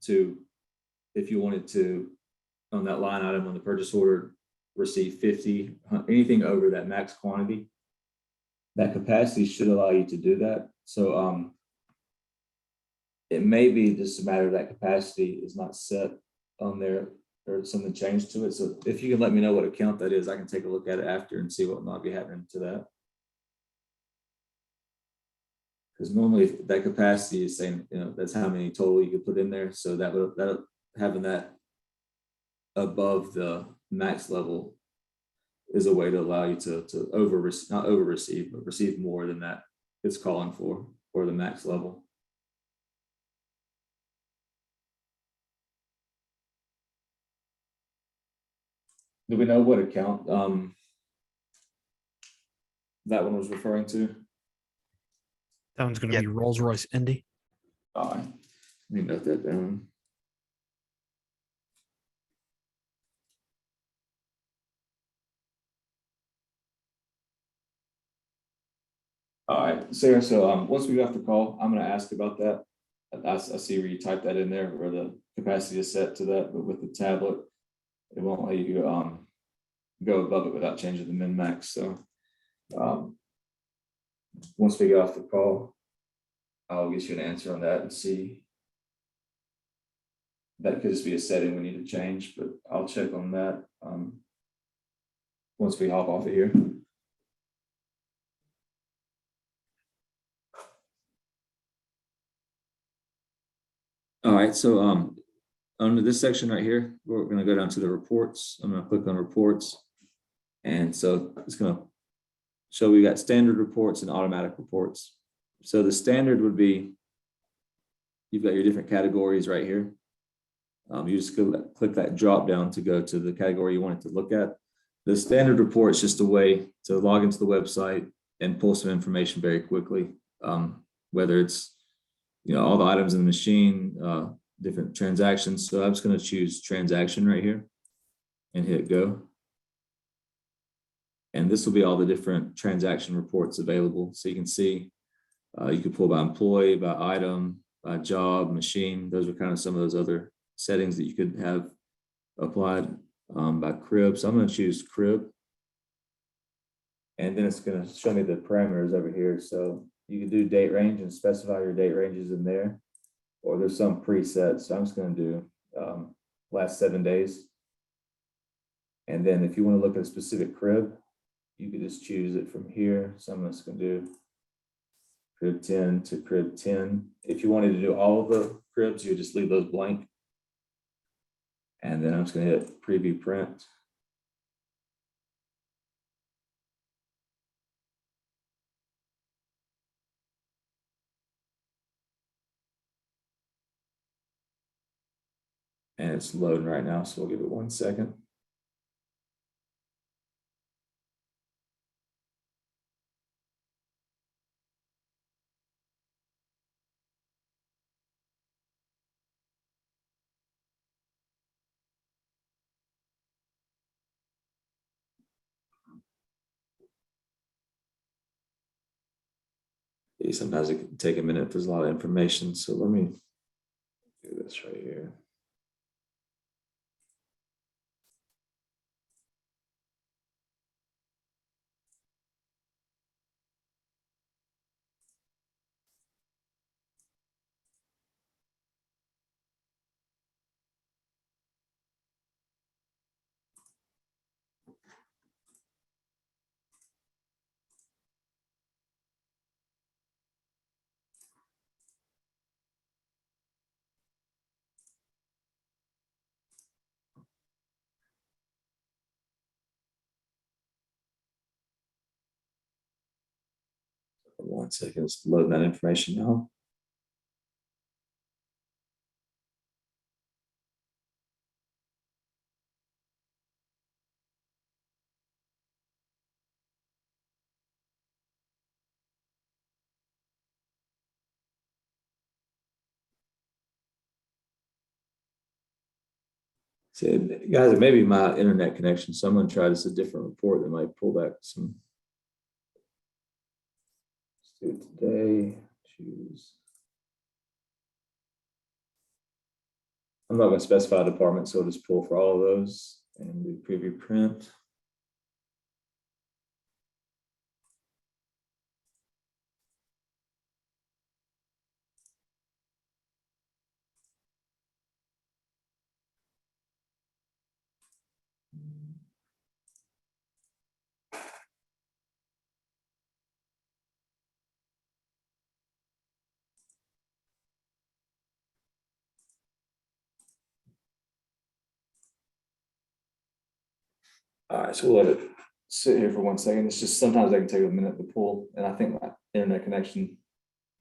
S1: to, if you wanted to, on that line item on the purchase order, receive 50, anything over that max quantity, that capacity should allow you to do that. So it may be just a matter of that capacity is not set on there or something changed to it. So if you can let me know what account that is, I can take a look at it after and see what might be happening to that. Because normally if that capacity is saying, that's how many total you could put in there. So that having that above the max level is a way to allow you to not over receive, but receive more than that it's calling for the max level. Do we know what account that one was referring to?
S2: That one's going to
S4: Yep.
S2: be Rolls Royce Indy.
S1: All right, let me note that down. All right, Sarah, so once we got the call, I'm gonna ask about that. I see where you typed that in there, where the capacity is set to that, but with the tablet, it won't let you go above it without changing the min max. So once we get off the call, I'll get you an answer on that and see. That could just be a setting we need to change, but I'll check on that once we hop off of here. All right, so under this section right here, we're going to go down to the reports. I'm going to click on reports. And so it's going to show we got standard reports and automatic reports. So the standard would be, you've got your different categories right here. You just click that drop down to go to the category you want it to look at. The standard report is just a way to log into the website and pull some information very quickly, whether it's all the items in the machine, different transactions. So I'm just going to choose transaction right here and hit go. And this will be all the different transaction reports available. So you can see, you can pull by employee, by item, by job, machine. Those are kind of some of those other settings that you could have applied by crib. So I'm going to choose crib. And then it's going to show me the parameters over here. So you can do date range and specify your date ranges in there, or there's some presets. So I'm just going to do last 7 days. And then if you want to look at a specific crib, you could just choose it from here. So I'm just going to do crib 10 to crib 10. If you wanted to do all of the cribs, you would just leave those blank. And then I'm just going to hit preview print. And it's loading right now, so we'll give it 1 second. Sometimes it can take a minute if there's a lot of information. So let me do this right here. One second, it's loading that information now. See, guys, it may be my internet connection. So I'm going to try this a different report that might pull back some. Let's do it today. Choose. I'm not going to specify a department, so I'll just pull for all of those and do preview print. All right, so we'll let it sit here for 1 second. It's just sometimes I can take a minute to pull, and I think my internet connection,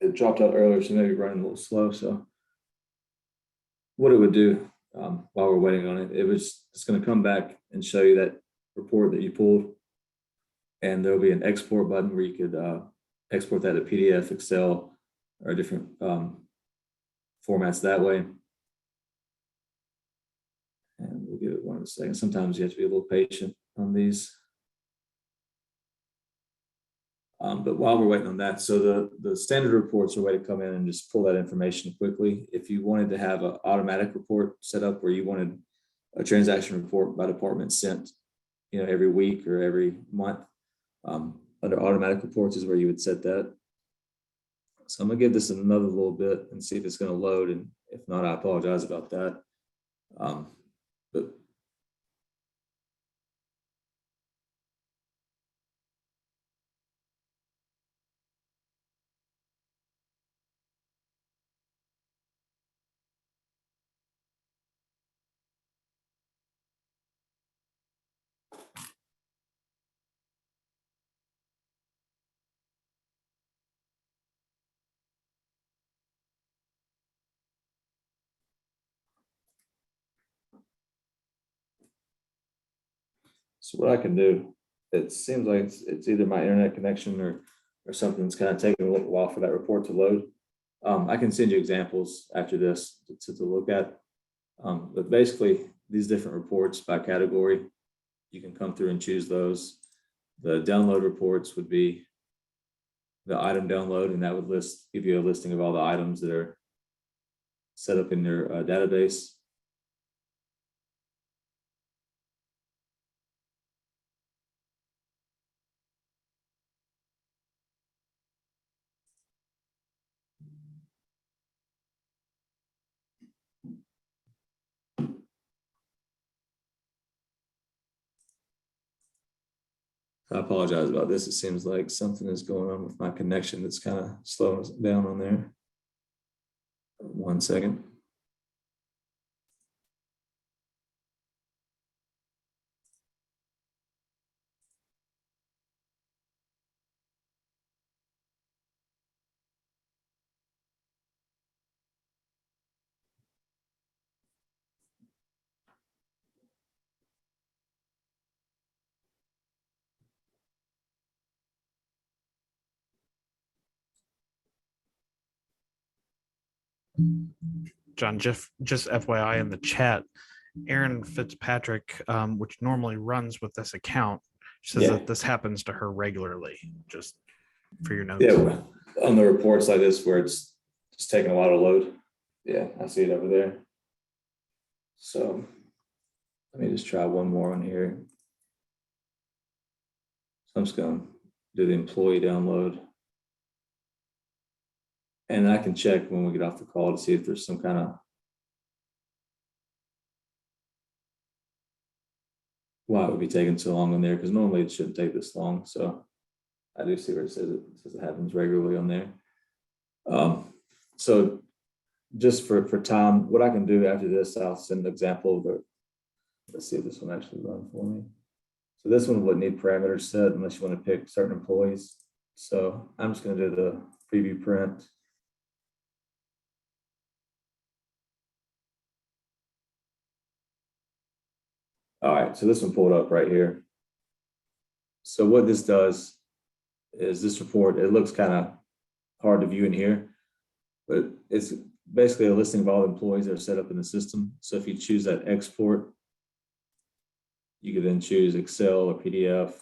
S1: it dropped out earlier, so maybe running a little slow. So what it would do while we're waiting on it, it's going to come back and show you that report that you pulled, and there'll be an export button where you could export that to PDF, Excel, or different formats that way. And we'll give it 1 second. Sometimes you have to be a little patient on these. But while we're waiting on that, so the standard reports are a way to come in and just pull that information quickly. If you wanted to have an automatic report set up where you wanted a transaction report by department sent, every week or every month, under automatic reports is where you would set that. So I'm gonna give this another little bit and see if it's gonna load, and if not, I apologize about that. But so what I can do, it seems like it's either my internet connection or something's kind of taking a little while for that report to load. I can send you examples after this to look at. But basically, these different reports by category, you can come through and choose those. The download reports would be the item download, and that would give you a listing of all the items that are set up in your database. I apologize about this. It seems like something is going on with my connection that's kind of slowing us down on there. 1 second.
S2: John, just FYI in the chat, Aaron Fitzpatrick, which normally runs with this account, says
S1: Yeah.
S2: that this happens to her regularly. Just for your notes.
S1: Yeah, on the reports like this where it's just taking a lot of load. Yeah, I see it over there. So let me just try one more on here. So I'm just going to do the employee download. And I can check when we get off the call to see if there's some kind of why it would be taking so long on there, because normally it shouldn't take this long. So I do see where it says it happens regularly on there. So just for time, what I can do after this, I'll send an example of the, let's see if this one actually runs for me. So this one wouldn't need parameters set unless you want to pick certain employees. So I'm just going to do the preview print. All right, so this one pulled up right here. So what this does is this report, it looks kind of hard to view in here, but it's basically a listing of all the employees that are set up in the system. So if you choose that export, you could then choose Excel or PDF,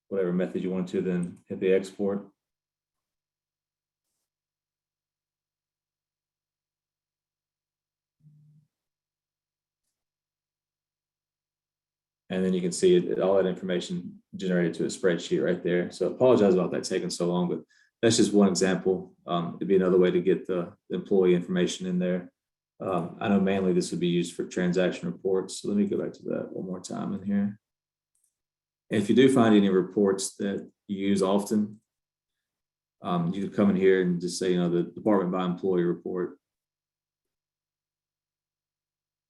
S1: whatever method you want to, then hit the export. And then you can see it, all that information generated to a spreadsheet right there. So I apologize about that taking so long, but that's just one example. It'd be another way to get the employee information in there. I know mainly this would be used for transaction reports. So let me go back to that one more time in here. And if you do find any reports that you use often, you could come in here and just say, the department by employee report.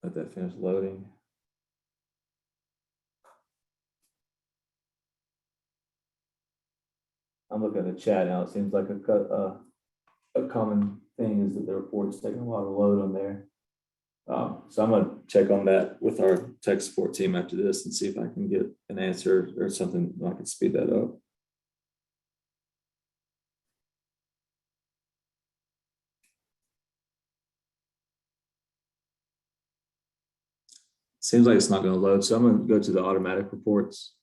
S1: Let that finish loading. I'm looking at the chat now. It seems like a common thing is that the report's taking a lot of load on there. So I'm going to check on that with our tech support team after this and see if I can get an answer or something that I can speed that up. Seems like it's not going to load, so I'm going to go to the automatic reports.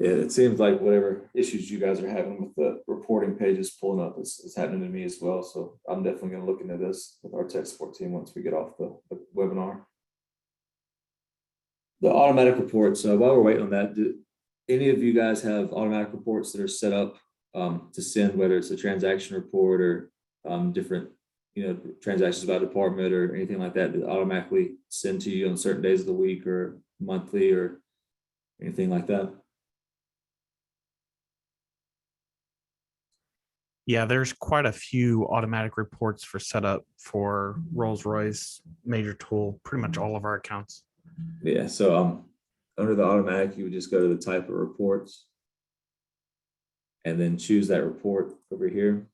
S1: Yeah, it seems like whatever issues you guys are having with the reporting pages pulling up is happening to me as well. So I'm definitely going to look into this with our tech support team once we get off the webinar. The automatic reports, while we're waiting on that, do any of you guys have automatic reports that are set up to send, whether it's a transaction report or different transactions by department or anything like that automatically send to you on certain days of the week or monthly or anything like that?
S2: Yeah, there's quite a few automatic reports for setup for Rolls-Royce, Major Tool, pretty much all of our accounts.
S1: Yeah, so under the automatic, you would just go to the type of reports and then choose that report over here.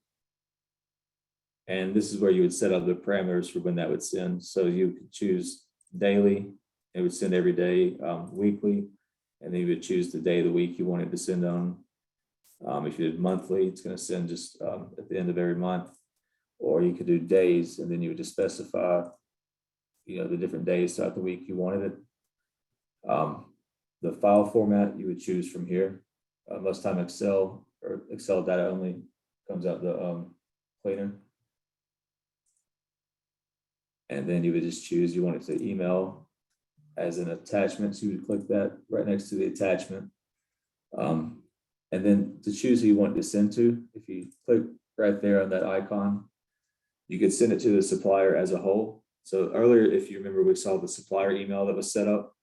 S1: And this is where you would set up the parameters for when that would send. So you could choose daily, it would send every day, weekly, and then you would choose the day of the week you wanted to send on. If you did monthly, it's going to send just at the end of every month, or you could do days, and then you would just specify, the different days throughout the week you wanted it. The file format you would choose from here. Most time Excel or Excel data only comes out the cleaner. And then you would just choose, you want it to email as an attachment. So you would click that right next to the attachment. And then to choose who you want to send to, if you click right there on that icon, you could send it to the supplier as a whole. So earlier, if you remember, we saw the supplier email that was set up.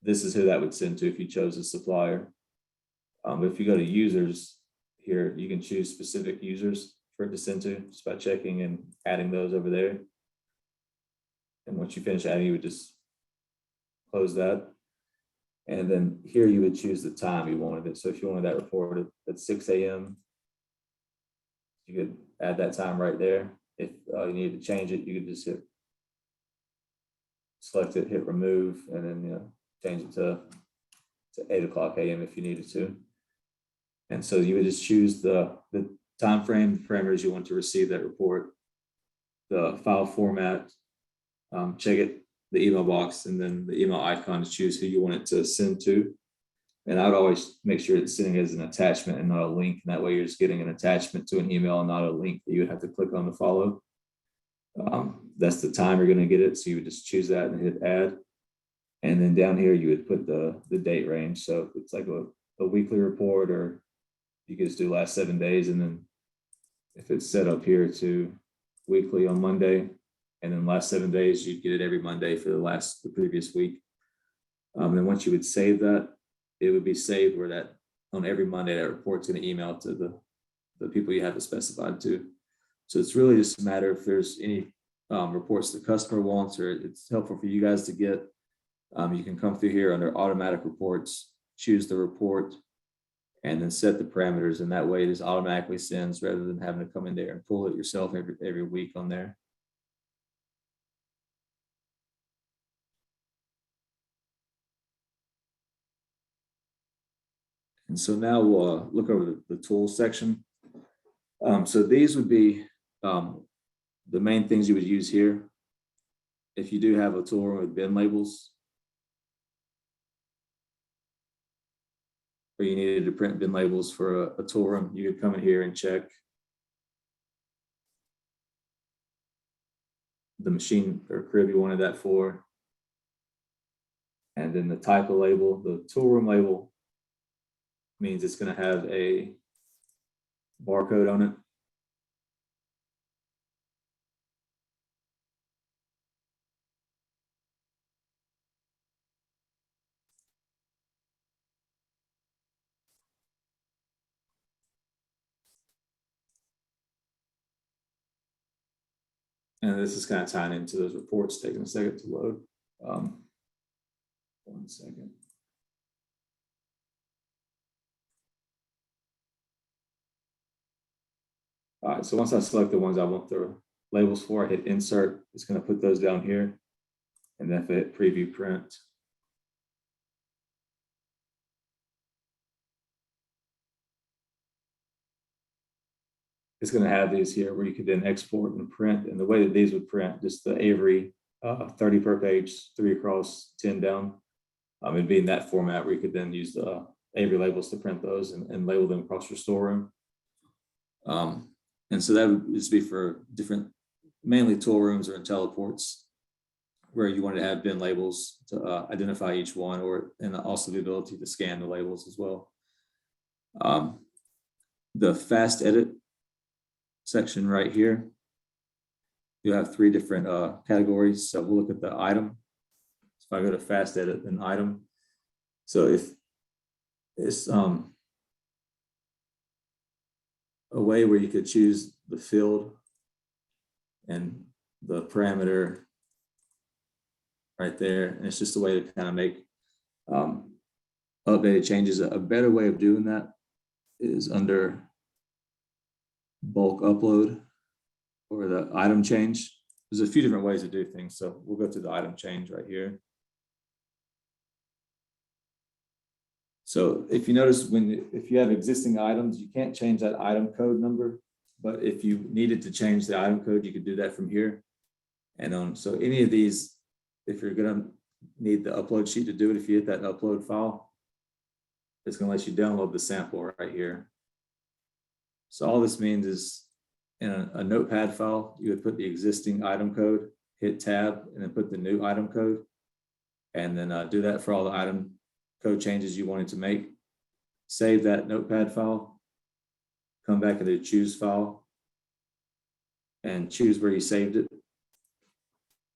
S1: This is who that would send to if you chose a supplier. If you go to users here, you can choose specific users for it to send to just by checking and adding those over there. And once you finish adding, you would just close that. And then here you would choose the time you wanted it. So if you wanted that report at 6 a.m., you could add that time right there. If you needed to change it, you could just hit select it, hit remove, and then change it to 8:00 a.m. if you needed to. And so you would just choose the time frame, parameters you want to receive that report, the file format, check it, the email box, and then the email icon to choose who you want it to send to. And I would always make sure it's sending as an attachment and not a link. And that way you're just getting an attachment to an email and not a link that you would have to click on to follow. That's the time you're going to get it. So you would just choose that and hit add. And then down here, you would put the date range. So if it's like a weekly report, or you could just do last 7 days. And then if it's set up here to weekly on Monday, and then last 7 days, you'd get it every Monday for the previous week. And then once you would save that, it would be saved where that on every Monday, that report's going to email to the people you have it specified to. So it's really just a matter if there's any reports the customer wants, or it's helpful for you guys to get. You can come through here under automatic reports, choose the report, and then set the parameters. And that way it just automatically sends rather than having to come in there and pull it yourself every week on there. And so now we'll look over the tools section. So these would be the main things you would use here. If you do have a tool room with bin labels, or you needed to print bin labels for a tool room, you could come in here and check the machine or crib you wanted that for. And then the type of label, the tool room label means it's going to have a barcode on it. And this is kind of tying into those reports, taking a second to load. 1 second. All right, so once I select the ones I want the labels for, I hit insert. It's going to put those down here. And then if I hit preview print, it's going to have these here where you could then export and print. And the way that these would print, just the Avery 30 per page, 3 across, 10 down. It'd be in that format where you could then use the Avery labels to print those and label them across your storeroom. And so that would just be for different, mainly tool rooms or IntelliPorts, where you want to add bin labels to identify each one, and also the ability to scan the labels as well. The fast edit section right here, you have 3 different categories. So we'll look at the item. So if I go to fast edit an item, so if it's a way where you could choose the field and the parameter right there, and it's just a way to kind of make updated changes. A better way of doing that is under bulk upload or the item change. There's a few different ways to do things, so we'll go to the item change right here. So if you notice, if you have existing items, you can't change that item code number, but if you needed to change the item code, you could do that from here. And so any of these, if you're going to need the upload sheet to do it, if you hit that upload file, it's going to let you download the sample right here. So all this means is in a notepad file, you would put the existing item code, hit tab, and then put the new item code, and then do that for all the item code changes you wanted to make. Save that notepad file, come back into the choose file, and choose where you saved it,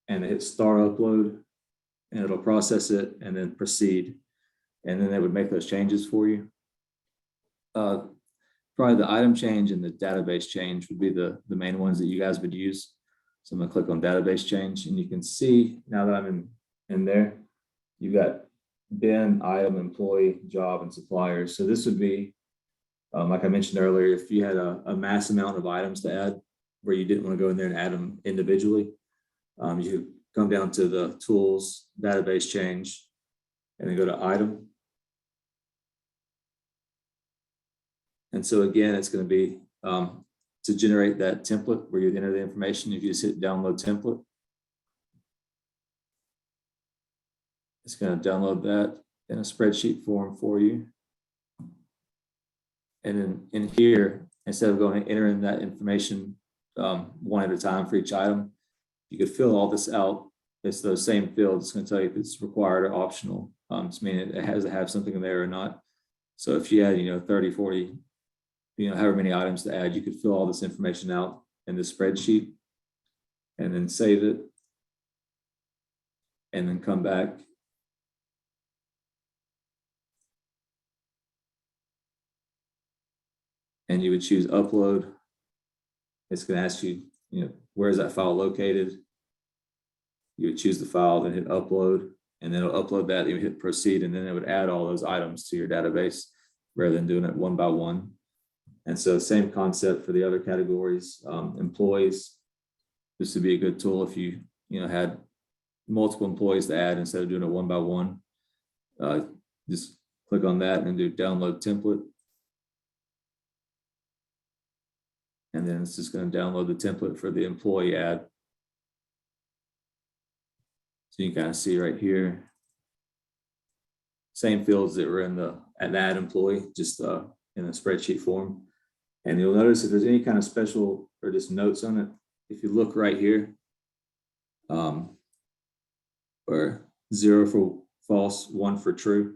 S1: and hit start upload, and it'll process it and then proceed, and then it would make those changes for you. Probably the item change and the database change would be the main ones that you guys would use. So I'm going to click on database change, and you can see now that I'm in there, you got bin, item, employee, job, and suppliers. So this would be, like I mentioned earlier, if you had a mass amount of items to add where you didn't want to go in there and add them individually, you come down to the tools, database change, and then go to item. And so again, it's going to be to generate that template where you enter the information. If you just hit download template, it's going to download that in a spreadsheet form for you. And then in here, instead of going and entering that information one at a time for each item, you could fill all this out. It's those same fields. It's going to tell you if it's required or optional. It's meaning it has to have something in there or not. So if you had, 30, 40, however many items to add, you could fill all this information out in the spreadsheet and then save it and then come back. And you would choose upload. It's going to ask you, where is that file located? You would choose the file, then hit upload, and then it'll upload that. You would hit proceed, and then it would add all those items to your database rather than doing it one by one. And so same concept for the other categories. Employees, this would be a good tool if you had multiple employees to add instead of doing it one by one. Just click on that and do download template. And then it's just going to download the template for the employee ad. So you can kind of see right here, same fields that were in an ad employee, just in a spreadsheet form. And you'll notice if there's any kind of special or just notes on it, if you look right here, or 0 for false, 1 for true.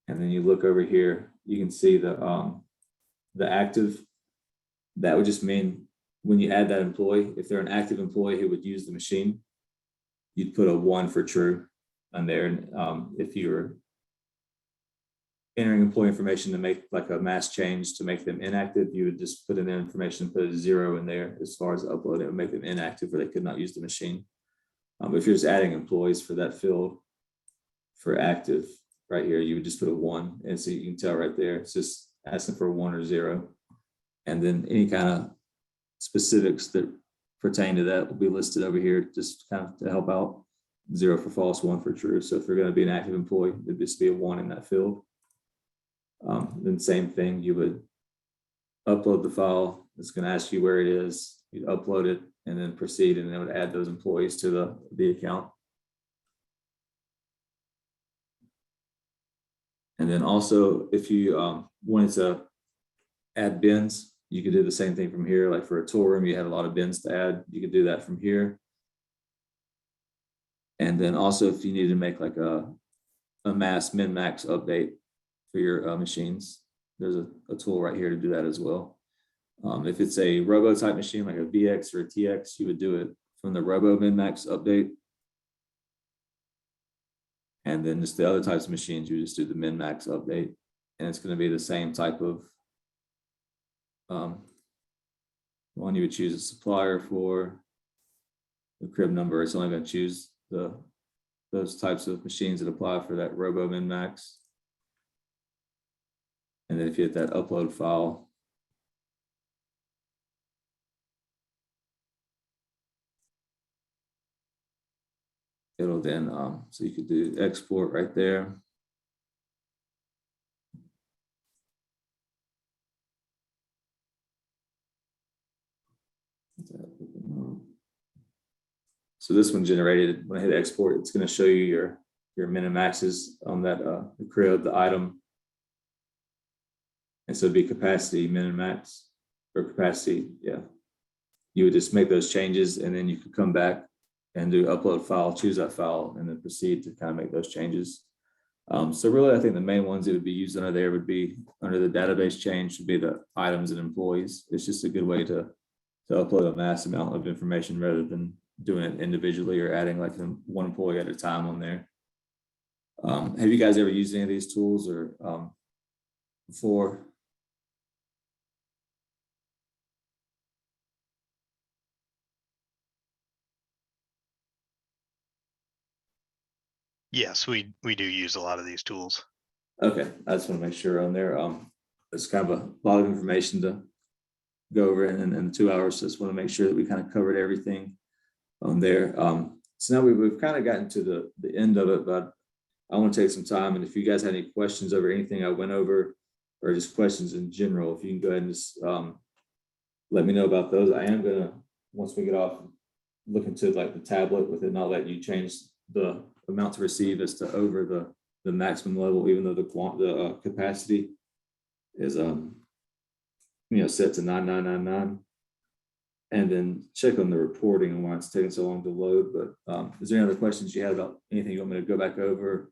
S1: And then you look over here, you can see the active. That would just mean when you add that employee, if they're an active employee who would use the machine, you'd put a 1 for true on there. And if you were entering employee information to make like a mass change to make them inactive, you would just put in their information, put a 0 in there as far as upload. It would make them inactive where they could not use the machine. If you're just adding employees for that field for active right here, you would just put a 1. And so you can tell right there, it's just asking for a 1 or 0. And then any kind of specifics that pertain to that will be listed over here just kind of to help out. 0 for false, 1 for true. So if you're going to be an active employee, it'd just be a 1 in that field. Then same thing, you would upload the file. It's going to ask you where it is. You'd upload it and then proceed, and it would add those employees to the account. And then also, if you wanted to add bins, you could do the same thing from here. Like for a tool room, you had a lot of bins to add. You could do that from here. And then also, if you needed to make like a mass min-max update for your machines, there's a tool right here to do that as well. If it's a robo type machine, like a VX or a TX, you would do it from the robo min-max update. And then just the other types of machines, you just do the min-max update. And it's going to be the same type of one. You would choose a supplier for the crib number. It's only going to choose those types of machines that apply for that robo min-max. And then if you hit that upload file, it'll then, so you could do export right there. So this one generated, when I hit export, it's going to show you your min and maxes on that the crib, the item. And so it'd be capacity, min and max, or capacity, yeah. You would just make those changes, and then you could come back and do upload file, choose that file, and then proceed to kind of make those changes. So really, I think the main ones that would be used under there would be under the database change would be the items and employees. It's just a good way to upload a mass amount of information rather than doing it individually or adding like one employee at a time on there. Have you guys ever used any of these tools or before?
S4: Yes, we do use a lot of these tools.
S1: Okay, I just want to make sure on there. It's kind of a lot of information to go over in 2 hours. So just want to make sure that we kind of covered everything. on there. So now we've kind of gotten to the end of it, but I want to take some time. And if you guys had any questions over anything I went over, or just questions in general, if you can go ahead and just let me know about those. I am gonna, once we get off, look into like the tablet with it, not letting you change the amount to receive as to over the maximum level, even though the capacity is set to 9999. And then check on the reporting and why it's taking so long to load. But is there any other questions you had about anything you want me to go back over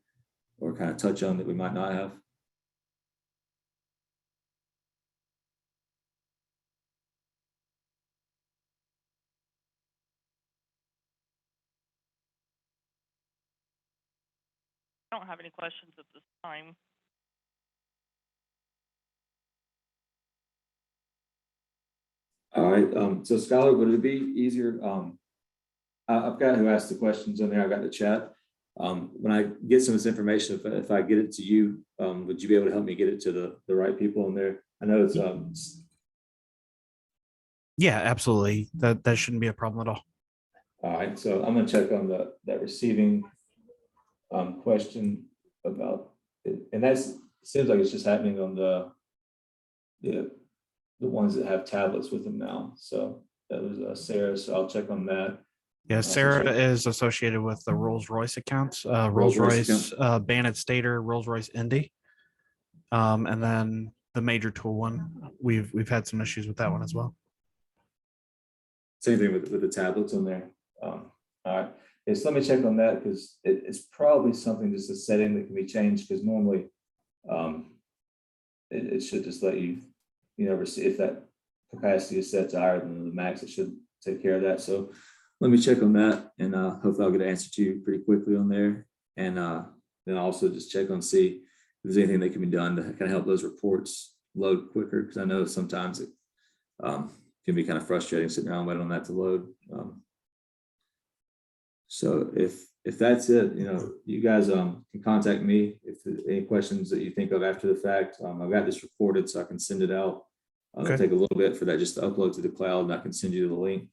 S1: or kind of touch on that we might not have?
S7: I don't have any questions at this time.
S1: All right, so Skylar, would it be easier? I've got who asked the questions in there. I got the chat. When I get some of this information, if I get it to you, would you be able to help me get it to the right people in there? I know it's
S2: Yeah, absolutely. That shouldn't be a problem at all.
S1: all right. So I'm gonna check on that receiving question about it, and that's seems like it's just happening on the ones that have tablets with them now. So that was Sarah. So I'll check on that.
S2: Yeah, Sarah is associated with the Rolls-Royce accounts, Rolls-Royce, Bandit Stater, Rolls-Royce Indy. And then the major tool one, we've had some issues with that one as well.
S1: Same thing with the tablets on there. All right. Yes, let me check on that because it's probably something, just a setting that can be changed, because normally it should just let you, receive if that capacity is set to higher than the max, it should take care of that. So let me check on that, and hopefully I'll get an answer to you pretty quickly on there. And then also just check on, see if there's anything that can be done to kind of help those reports load quicker, because I know sometimes it can be kind of frustrating sitting around waiting on that to load. So if that's it, you guys can contact me if there's any questions that you think of after the fact. I've got this recorded so I can send it out. It'll take a little bit for that just to upload to the cloud, and I can send you the link.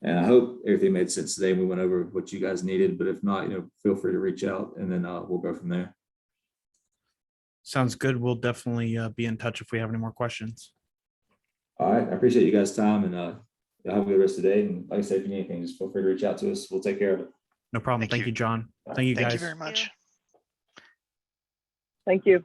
S1: And I hope everything made sense today. We went over what you guys needed, but if not, feel free to reach out, and then we'll go from there.
S2: Sounds good. We'll definitely be in touch if we have any more questions.
S1: All right. I appreciate you guys' time, and have a good rest of the day. And like I said, if you need anything, just feel free to reach out to us. We'll take care of it.
S2: No problem. Thank you, John. Thank you,
S4: Thank
S2: guys.
S4: you very much.
S5: Thank you.